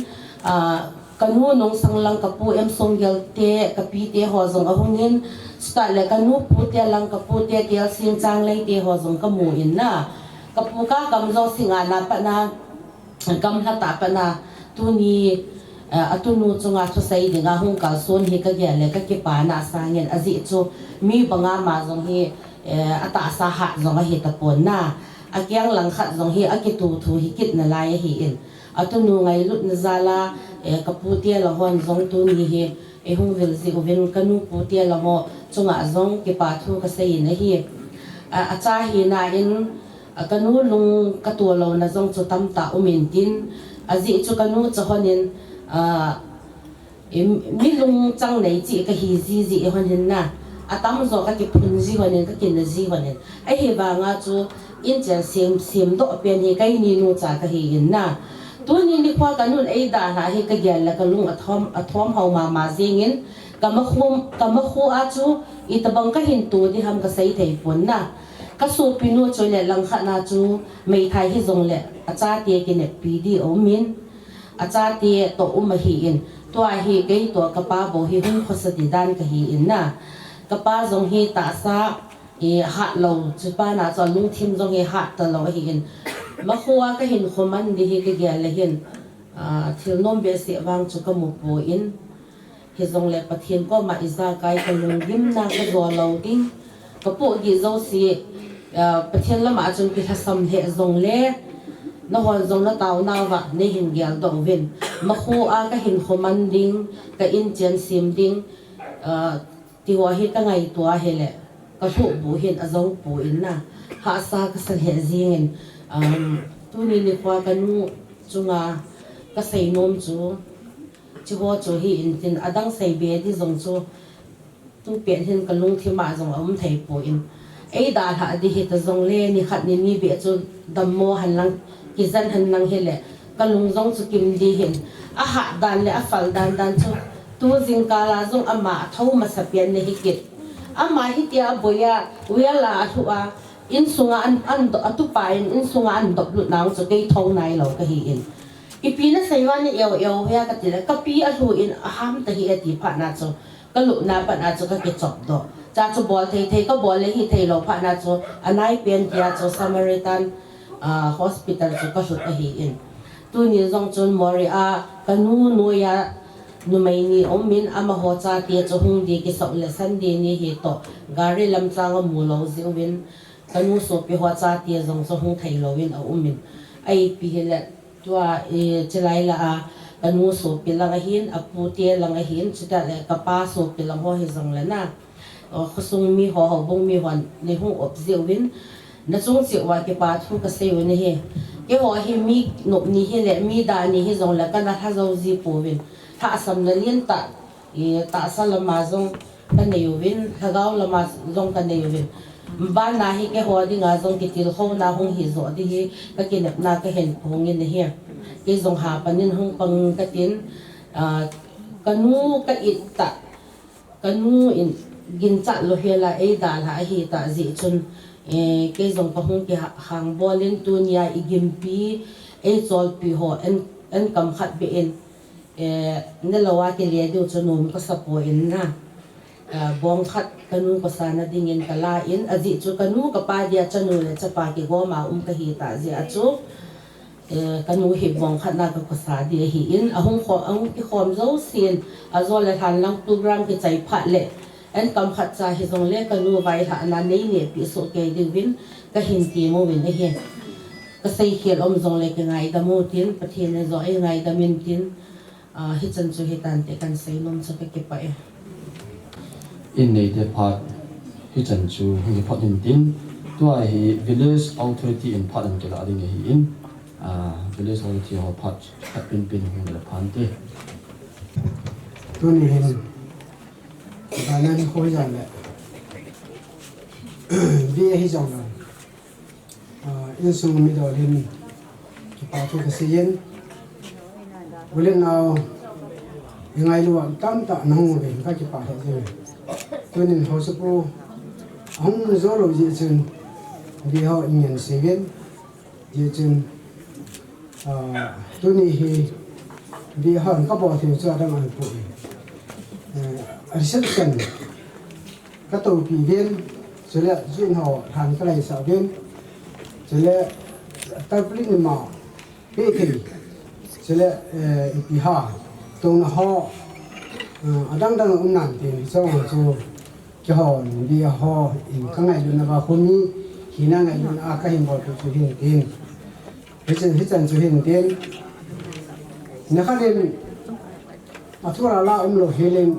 ka nu nong sang lang ka pu em song gel te ka pi te ho zong a hungin sta le ka nu pu te lang ka pu te te sing chang lai te ho zong ka mu in na ka pu ka kam zo singa na pa na kam la ta pa na tu ni atunu chunga thu sei dinga hung kal son hi ka ge le ka ki pa na sangen azi chu mi banga ma jong hi ata sa ha jong hi ta pon na akyang lang khat jong hi akitu thu hi kit na lai hi in atunu ngai lut na zala kaputia la hon jong tu ni hi hung vil zi uvin kanu putia la mo chunga jong ki pa thu ka sei na hi acha hi na in kanu lung katu lo na jong chu tam ta umin tin azi chu kanu chahonin mi lung chang nei chi ka hi zi honin na atam zo ka ki phun zi honin ka kin zi honin ai hi ba nga chu in chen sim do pen hi kai ni nu cha ka hi in na tu ni khwa kanun ai da na hi ka gyal la ka lung athom hau ma zingin kama khu a chu i tabang ka hin tu di ham ka sei thei pun na ka su pinu chu le lang kha na chu mei thai hi zong le acha te ki ne pi di o min acha te to hi in to a hi ke to ka pa bo hi hun khosati dan ka hi in na ka pa zong hi ta sa i hat lo chu pa na cho lung thim zong hi hat ta lo hi in ma khuwa ka hin khoman di hi ka gyal le hin thil nom be se wang chu ka mu po in hi zong le pathian ko ma iza kai ka lung dim na ka zo lo ding ka po gi zo si pathian lama chung ki thasam he zong le na hol zong na taw na wa ne hin gyal dong vin ma khu a ka hin khoman ding ka in chen sim ding ti wa hi ka ngai tua hele ka thu bu hin a zong pu in na ha sa ka sal he zingin tu ni kwa ka nu chunga ka sei nom chu chi ho chu hi in tin adang sei be di zong chu tu pen hin ka lung thi ma zong om thei pu in ei da ha di hi ta zong le ni khat ni be chu dam mo han lang ki zan han nang hele ka lung zong chu kim di hin a ha dan le a fal dan chu tu jing ka la zong ama thau ma sa pian ne hi kit ama hi tia boya wela thu a in sunga an atu pa in sunga an dop lut nang chu ke thau nai lo ka hi in ipi na sai wa ni yo ya ka ti la ka pi a thu in a ham ta hi ati pha na chu ka lu na pa na chu ka ke chop do cha chu bol thei ka bol le hi thei lo pha na chu anai pen tia chu Samaritan hospital chu ka hut a hi in tu ni zong chun mori a kanu ya nu mai ni min ama ho cha ti chu hung di ki so le san di ni hi to gari lam chang mu lo zi win kanu so pi ho cha ti zong so hung thei lo win a min ai pi le tua chelai la a kanu so pi lang a hin a pu te lang a hin chuta le ka pa so pi lang ho hi zong la na khosung mi ho bong mi wan ne hung op zi win na chung chi wa ki pa thu ka se win hi ke ho hi mi nop ni hi le mi da ni hi zong la ka na tha zo zi pu win tha sam na lien ta ta sa la ma zong ka ne yu win tha gaw la ma zong ka ne yu win ba na hi ke ho di nga zong ki til ho na hung hi zo di hi ka ki nep na ka hen hung in hi ke zong ha panin hung pang ka tin kanu ka it ta kanu in gin cha lo hela e da la hi ta zi chun ke zong pa hung ki hang bolin tunia igimpi e chol pi ho en kam khat be in ne lawa ke le du chunum ko sapo in na bong khat kanu ko sana dingin kala in azi chu kanu ka pa dia chanu le chapa ki go ma ka hi ta zi a chu kanu hi bong khat na ko sa di hi in ahung ki khom zo sin azol le than lang program ki chai pha le en kam khat cha hi zong le kanu vai tha na nei ne pi so ke di win ka hin ti mo win hi ka sei khel om zong le ke ngai da mo tin pathin ne zo ai ngai da min tin hi chan chu hi tan te kan sei nom cha ke pa e in nei de part hi chan chu hi phat in tin tua hi village authority in phat an ke la ding hi in village authority ho phat pin hu le phan te tu ni hin ba na ni khoi jan le vi hi jong na in sung mi do lin ki pa thu ka se yen bulen nào ngai lu tam ta nong ve ka ki pa he je tu ni ho su pu hong zo lo ji chen vi ho ingen se gen ji chen tu ni hi vi han ka bo thi cha da man pu reception ka to pi den se le jin ho han ka lai sa den se le ta pli ni ma pe ke se le pi ha tung ho adang dang nan tin so chu ki ho bi ho in ka ngai lu na ba khumi hina ngai lu a ka hin bo chu hin tin hichen chu hin tin na kha len athura la lo heling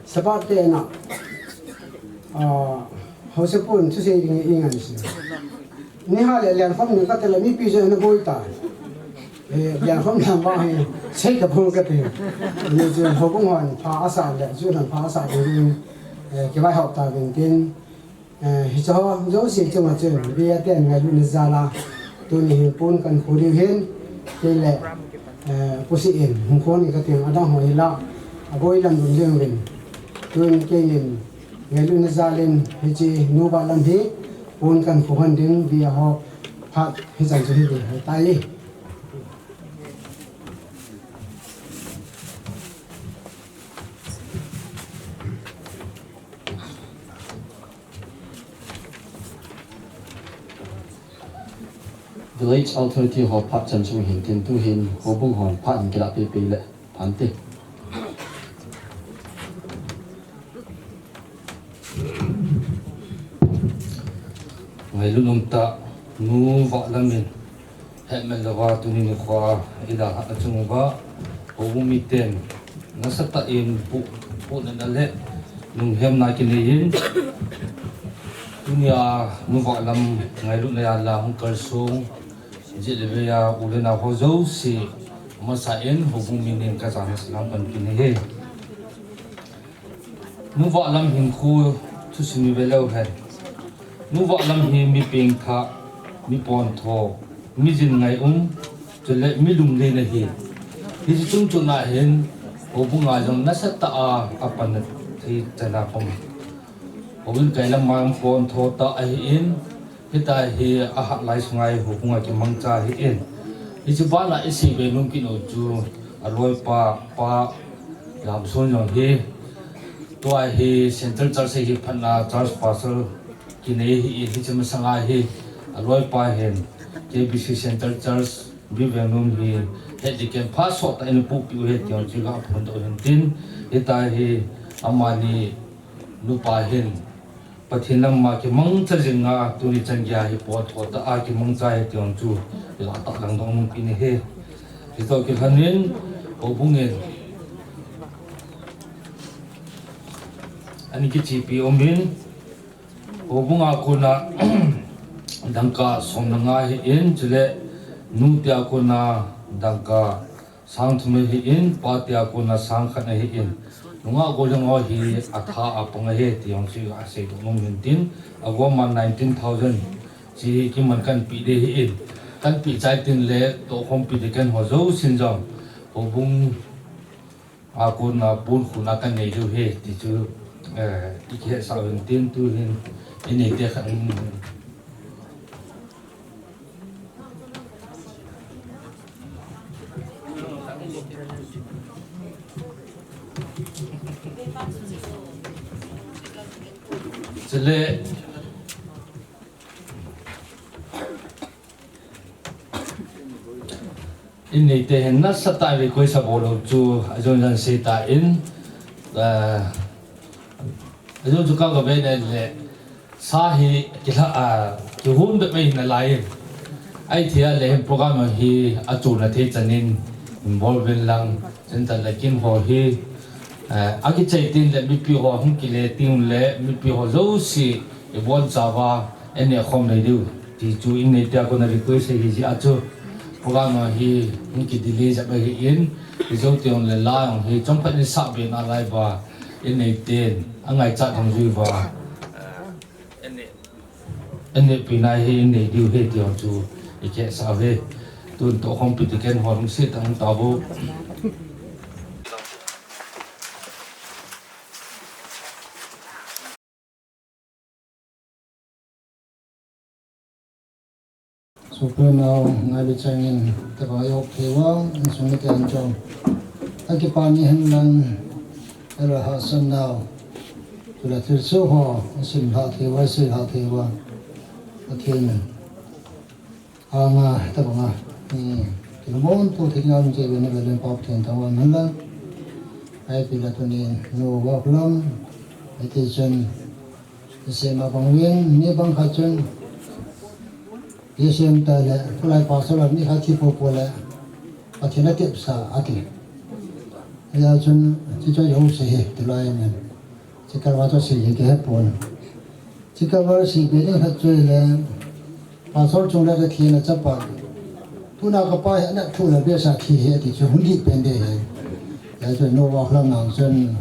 sabat te na ho se pun chu se ring ingan si ni ha le lian khom ni ka te la mi pi je na boi ta lian khom na ba he sei ka phu ka te ni ju ho bung hon pha asa le ju nan pha asa de ke bai học ta bin tin hi cho zo si chu ma chu bi a ten ngai lu ni za la tu ni pun kan khu ri hen ke le pusi in hung khon ni ka te adang ho la agoi lam dun jeng rin tuin ke nin ngai lu ni za len hi chi nu ba lam hi pun kan khu han ding bi a ho phat hi chan chu hi de tai Village Authority ho phat chan chu hin tin tu hin ho bung hon phat in kila pe pe le phan te ngai lu lum ta nu va lamin he me la wa tu ni khwa ila ha chung ba ho bung mi ten na sa ta in pu na le nung hem na ki ne yin dunia nu va lam ngai lu na ya la hong kar sung ji le ve ya u le na ho zo si ma sa en ho bung mi nen ka sa na salam ban ki ne he nu va lam hin khu tu sin mi ve lo he nu va lam hi mi ping tha mi pon tho mi jin ngai chu le mi lum le na hi hi chung chu na hen ho bung a jong na sa ta a pan na thi chana pom ho bin kai lam mang pon tho ta a hi in hitai hi a hat lai sungai ho bung a ki mang cha hi in hi chu ba la isi be nung ki no chu a loi pa lam son jong hi to a hi central church hi phana church pastor ki nei hi hi chu ma sanga hi a loi pa hen KBC Central Church bi venum hi he di ken pha so ta in pu pi he tion chi ga phon do hen tin hitai hi amani nu pa hen pathinam ma ki mang cha jinga tu ni changya hi po tho ta a ki mang cha he tion chu la ta lang dong pi ni he hi to ki hanin o bungen ani ki chi pi omin o bunga kuna dangka somnanga hi in chule nu tia kuna dangka sang thume hi in pa tia kuna sang khana hi in nunga golongo hi atha apanga he tiang si a se ngom tin agoma 19000 chi ki man kan pi de hi in kan pi chai tin le to khom pi de kan ho zo sin jong ho bung a kuna pun khuna kan nei ju he ti chu ti ke sa tin tu hin ini dia kan Sele ini teh hendak setai koi sabolo tu ajon jan seta in ajon juga kau beda le sahi kita tuhun bet mai na lain ai thia le program hi atu na the chanin involvement lang center lakin ho hi aki chai tin le bp ho hum ki le tin le bp ho zo si e bon chawa ene khom nei du ti chu in nei ta ko na request hi ji achu program hi hum ki delay ja ba hi in zo ti on le la on hi chom pa ni sa be na lai ba in nei ten angai cha thong ju ba ene pina hi in nei du he ti on chu e ke sa ve tun to khom pi ti ken ho rum si tang ta bo Super now ngai bi changin ta ba yok thewa sung ke an chong aki pani hen lang era ha san now tula thir so ho sin ha thewa si ha thewa athin anga ta ba ki mon to thing am je ne le pop ten ta wan nan ai bị là tuần này nô vóc lắm ai thì chân xem mà bằng viên như bằng khai chân cái xem ta là phụ lại bảo số là như khai chi phụ là ở trên nó tiếp xả ở thì giờ chân chỉ cho dấu sĩ từ lại mình chỉ cần vào cho sĩ cái hết buồn chỉ cần vào sĩ cái này hết chơi là bảo số chúng ta cái thiên là chấp bảo tu nào có phải anh thu là biết sao thì hết thì chúng đi bên đây giờ chơi nô vào làm nào chân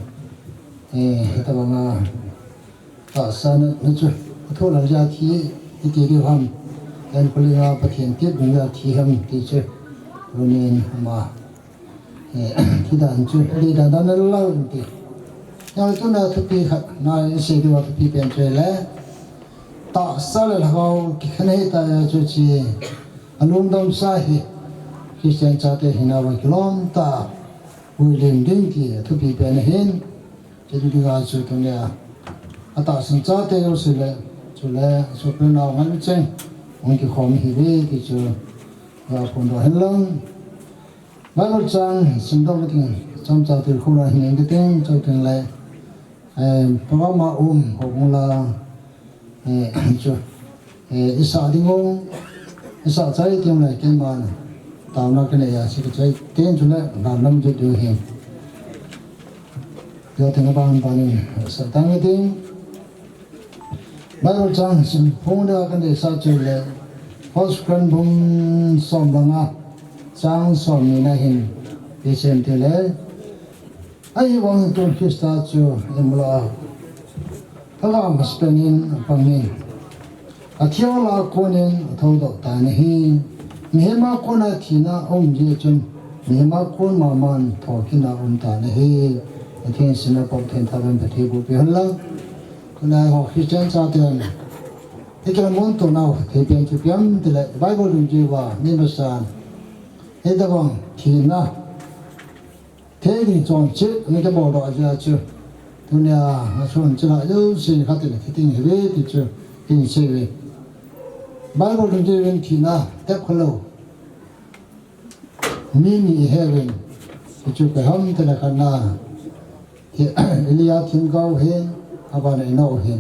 ta bảo mà ta san nó chơi thu là ra thì đi ham dan kuliah pathian tiếp nữa thì ham thì chơi rồi nên mà thì đàn chơi đi đàn nó lâu thì nhưng tu nào thực hiện nói sẽ đi vào thực hiện bên chơi lẽ ta sao lại học cái này ta chơi chi anh luôn đông sai khi xem cha thế hình nào vậy lắm ta vui lên đến thì thực hiện bên hiện jadi dengan sebetulnya atas senjata yang sudah sebenarnya macam mungkin kami hidup itu pun dah hilang. Baru jangan sendiri dengan jam tu kurang yang kita jauh leh. Pertama hubunglah itu isa dingung isa cari tiang leh kemana tahu nak kena ya sih cari tiang juga dalam jadi hem. Dia tengah bahan sedang itu, baru jangan sempurna akan disajul le, pasukan bung sombanga, jangan sominahin, disenti le, ayi wang tu kita tu imla, kalau maspenin pangin, atialah konen tahu tak tanihi, mihma kona tina je jun, mihma kon maman thokina tanihi. Thiên sinh là bậc thiên thần bậc thầy bùi biển lăng, cái này họ khi chân cha tiền, cái muốn tổ nào thì biển chụp biển thì lại Bible dùng chữ và nên là sao, cái đó bằng thì na, thế thì chọn chữ những cái bộ đội ra chưa, tôi nhà chọn chữ là yêu sinh khác thì cái tình huống thì chưa, hình sự Bible dùng chữ thì na, tép khâu, mini heaven, thì chụp cái hông thì là cái na. Elia thiên cao hen, aban ai nâu hen.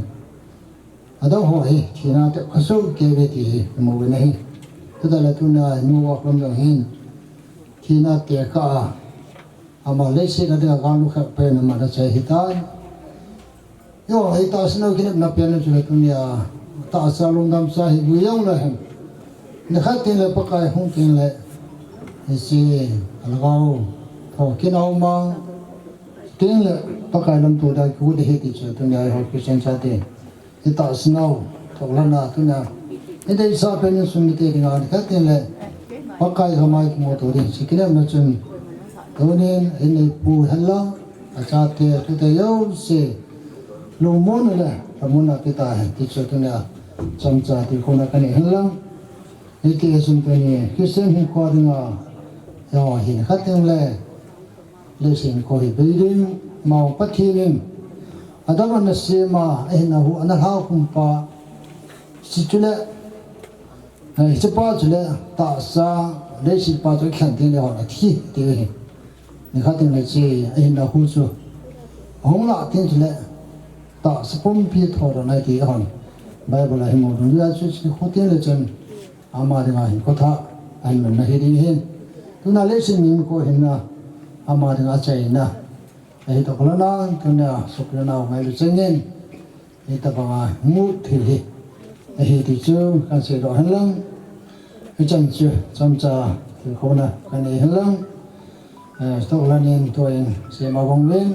Ada hỏi thì na te khâu kê về thì mua về này. Thế là tu na mua vào làm hen. Thì na te cả, ama lấy xe cái gan lúc khác bên mà đã chạy hitan. Yo hitan sinh cái na bên chỗ tu na ta sa lung đam sa hi buyang là hen. Nó khác tiền là pakai hong tiền là, cái algao, thọ cái nào mang tiền là pakai dalam tu dah kuda hati je tu ni ayah Kristian cakap, kita senau, tak lana tu na. Ini isap ni sumiti dengan kata ni pakai ramai motor ni. Sekian macam tu ni ini pu halang, cakap tu tahu se lumon lah, ramuna kita kita tu ni samca tu kau nak ni halang. Ini sumpi ni Kristian ni kau dengan, ya ini kata ni lesin kau hidup mau pathirin adaban na sema ehnahu anahau kumpa situle sepa chule ta sa lesi pa cho khan tin le ho thi te he ni kha tin le chi ehnahu chu hongla tin chule ta spom pi thor na ti hon bible hi mo dun ya chu chi khote le chen ama de ngai ko tha an na hi ri hin tu na lesi min ko hin na ama de nga chai na ấy đó là nó cái nào sụp ra nào ngay lúc chân nên ấy ta bảo mút thì ấy thì chưa cái sự đó hơn lắm cái chân chưa chân cha thì không nè cái này hơn lắm đó là nên tôi sẽ mà vòng lên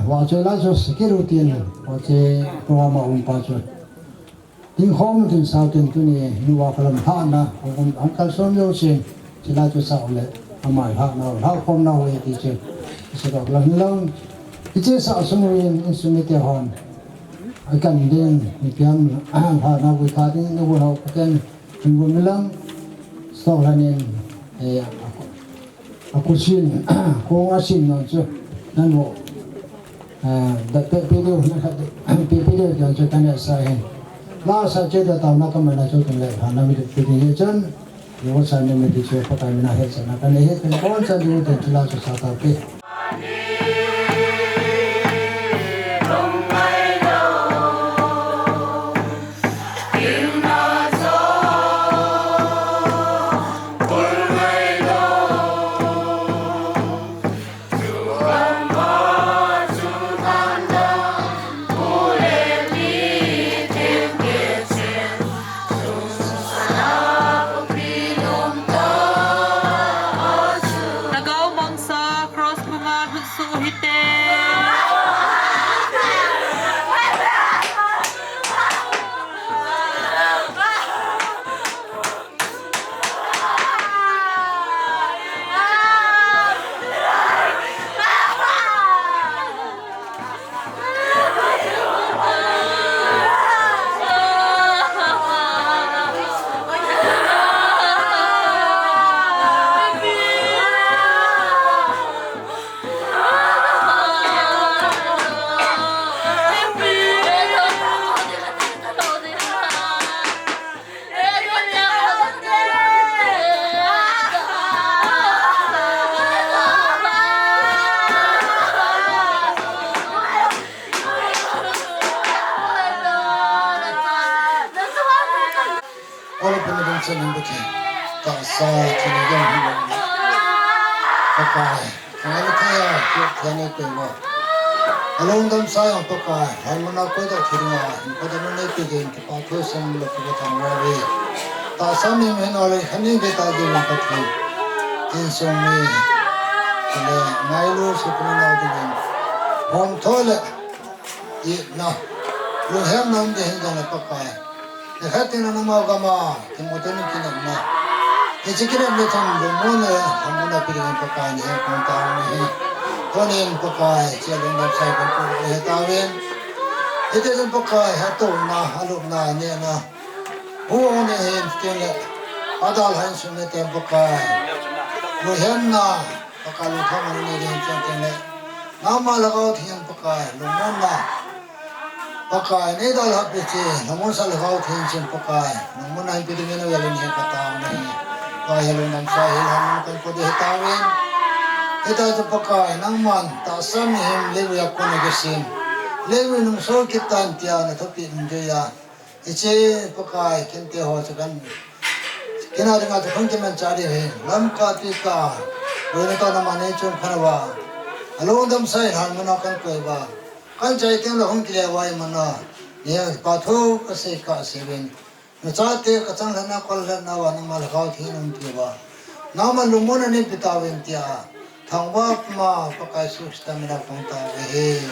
vào chơi lá cho cái đầu tiên vào chơi qua mà ông bao chơi tiếng hôm thì sao tiền tôi này như vào cái làm than na ông cái số nhiều chuyện chỉ là cho sao lại mà hạt nào hạt hôm nào ấy thì chơi sebab lang itu saat semua instrumen hon akan den pian na bu khadi no bu hau kan bu milang sohlanin aku sin ko asin no chu nan bo da video na khadi video jan chu tan sa hen la sa che da ta na ka mana chu kan le na mi video jan yo sa ne mi chu pa ta mi na he sa na kan he kan kon sa du te la chu sa ta pe Nagaw mangsa cross bunga bunso hite. All of them say number 10. That's Tinagan. Pakai. Kalau kaya, kita ni tengok. Along them say on pakai. Halmana kau dah kira. Kau dah mana pergi? Kita tu semua kita tanggapi. Tak sami menolak. Hani kita di mana pergi? Insomni. Kalau ngailu sepenuhnya dengan hom toilet. Nah, lu hem nam deh jangan pakai. Nekhatin na nama agama, timutunin kinagna. Isikirem letam lumone, hamuna piringan pakai ni, kuntang ni. Konin pakai, sialang napsay pagpuro ni hatawin. Ito yung pakai, hatong na, halog na, niya na. Huwag ni hin, tinle. Adalhan sunit yung pakai. Luhem na, pakalutang ni rin tinle. Namalagaw yung pakai, lumon na. Pakai ni dal hapiti, namun salagaw tinsin pakai, namun ay piringin na yalin niya katao na niya. Kaya lunang sahil hamon kan po dihitawin. Ito ito pakai, nangman, taasam him lewi ako nagasim. Lewi nung sorkitan tiya na tapi njaya. Ichi pakai, kinti ho sa kan. Kinaring ato kung kiman chari hin, lam ka tika. Wala ito naman ay chong kanawa. Along dam sahil hamon akan ko iba. Kan cai tiang lahong kilawai mana, ni pathu kasih kasihwin. Nacate kacang lana kol lana wana malakau thinum tiwa. Nama lumona ni pitawin tia. Thangwa ma pakai susta mera pangta he.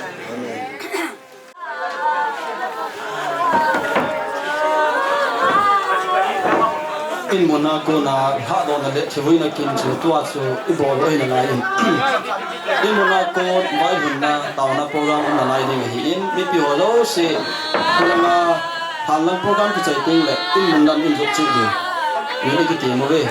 In Monaco na hado na le chewin na kin chu tua chu ibo lo hin na in in Monaco mai hun na taw na program na lai ding hi in mi pi ho lo se kulanga halang program ki chai ting le in mun nan in jok chi de ni ki ti mo ve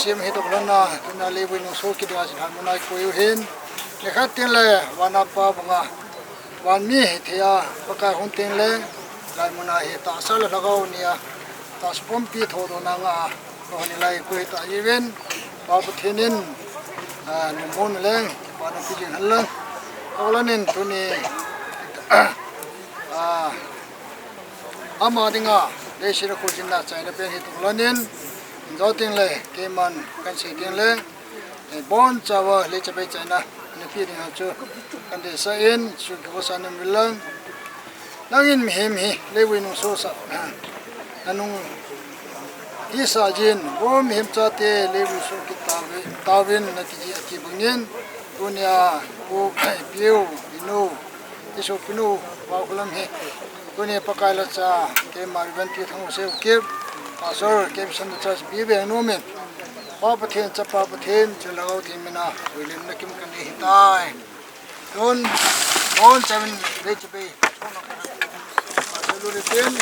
siam hi to lana tuna lewi no so ki da sin munai ko yu hin le khat tin le wana pa banga wan mi thia paka hun tin le lai munai hi ta sal la go nia ta spom pi tho do na nga ko ni lai ko ta even pa bu thinin nu mon le pa na pi jin halang ko lanin tuni ama dinga le shira ko jin na chai na pe hi to lanin do ting le ke man kan se ting le bon chawa le chabe chai na ni pi dinga chu kan de sa in chu ko sa nam lang nangin mi hem hi le wi nu so sa anung hi sa jin bo mi hem cha te le wi so ki tawin na ti ji ki bungin dunia ko piu inu ti so pinu wa kulam he dunia pakai la cha ke mar ban ti thang se ke pasor ke san cha bi be no men pa pathen cha pa pathen cha lao ti mina wilim na kim kan hi tai don chamin le che be lu le ten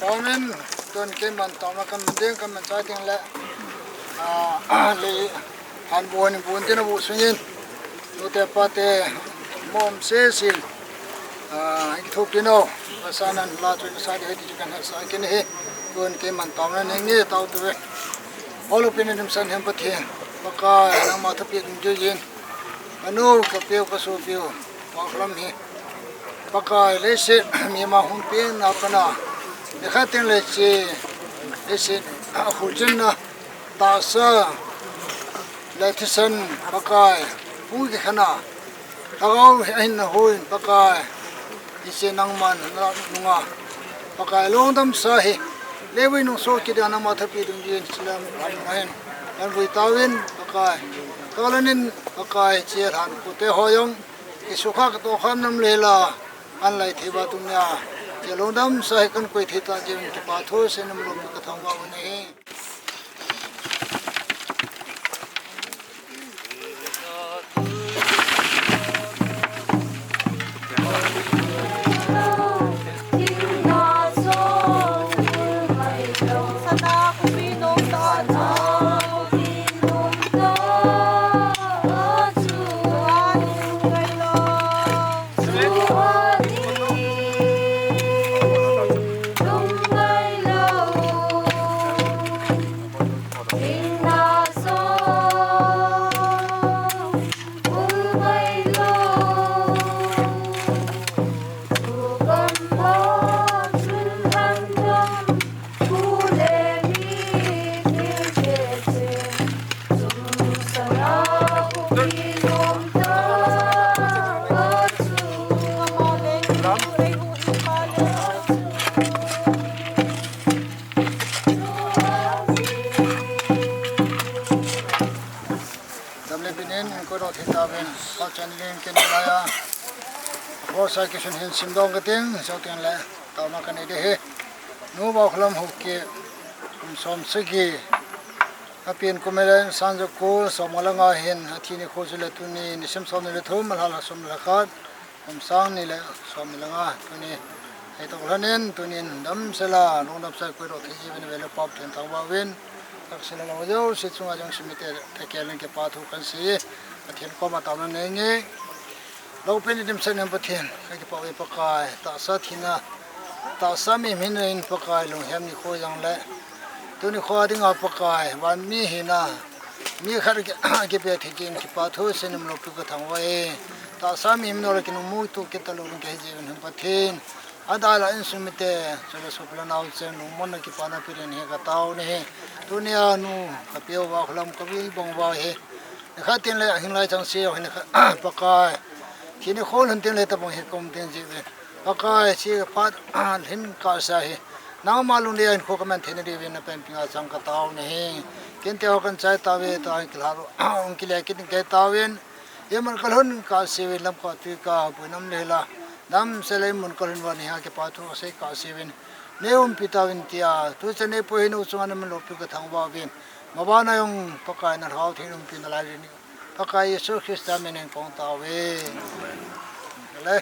Taumen tuan keman tauna kan mendeng kan mencari yang le han buan tina bu sungin nute pate mom sesil itu pino pasanan la tu sa de heti kan sa ken he tuan keman tauna nengi tau tu be olu pin nim san hem pathe maka nang ma thapi ju yin anu ka pe ka so pe wa khlam hi paka le se mi ma hun pe na pana ne khatin le che ese khujna ta sa le tsan paka pu ge khana tagaw hin na hoin paka ise nang man na nunga paka long dam sa hi lewi no so ki da na ma thapi dung yin islam han an bui tawin paka tolanin paka che han ku te hoyong ki sukha ka to kham nam lela an lai thiba tumya ye lodam sai kan koi thita jin ki pa tho se nam lo ka thang ba ne sa ki sun hin sim dong ka ting so tin la ta ma kan de he nu ba khlam hu ke kum som se gi apin ko melen san jo ko so malanga hin athi ni kho jule tu ni sim som ni le thum mal hala som la khat kum sang ni le som langa tu ni he to lanen tu ni dam sela no dam sa ko ro thi ji ben vele pop ten thang ba wen tak sela la jo se chunga jang simite te ke len ke pa thu kan si athen ko ma ta na ne nge lo pen dim sen ham pathen kai pa we pakai ta sa thina ta sa mi min in pakai lo hem ni kho yang le tu ni kho ding a pakai wan mi hina mi khar ke pe thi kin ki pa tho sen lo pu ka thang wa e ta sa mi min lo kin mu tu ke ta lo ke ji ham pathen adala in sumite chalo sopla naw chen lo mon ki pa na piren he ka taw ne tu ni anu ka pe wa khlam ka bi bong wa he khatin le hin lai chang se hin pakai kini khol han tin le ta bong he kom tin ji ve pakai chi phat hin ka sa he naw malun le in kho ka man thene de ve na pen pinga chang ka taw ne kin te ho kan chai ta ve ta klaro ong ki le kin ke ta wen ye man kalhun ka se ve lam ka tu ka bunam le la dam se le mun kalhun wa ni ha ke pa thu se ka se ven neum pitawin tia tu che ne po hin u chang man lo pu ka thang ba ven ma ba na yong pakai na hau thinum pin la ni pakai Yesus Kristus menen kong ta ve le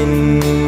in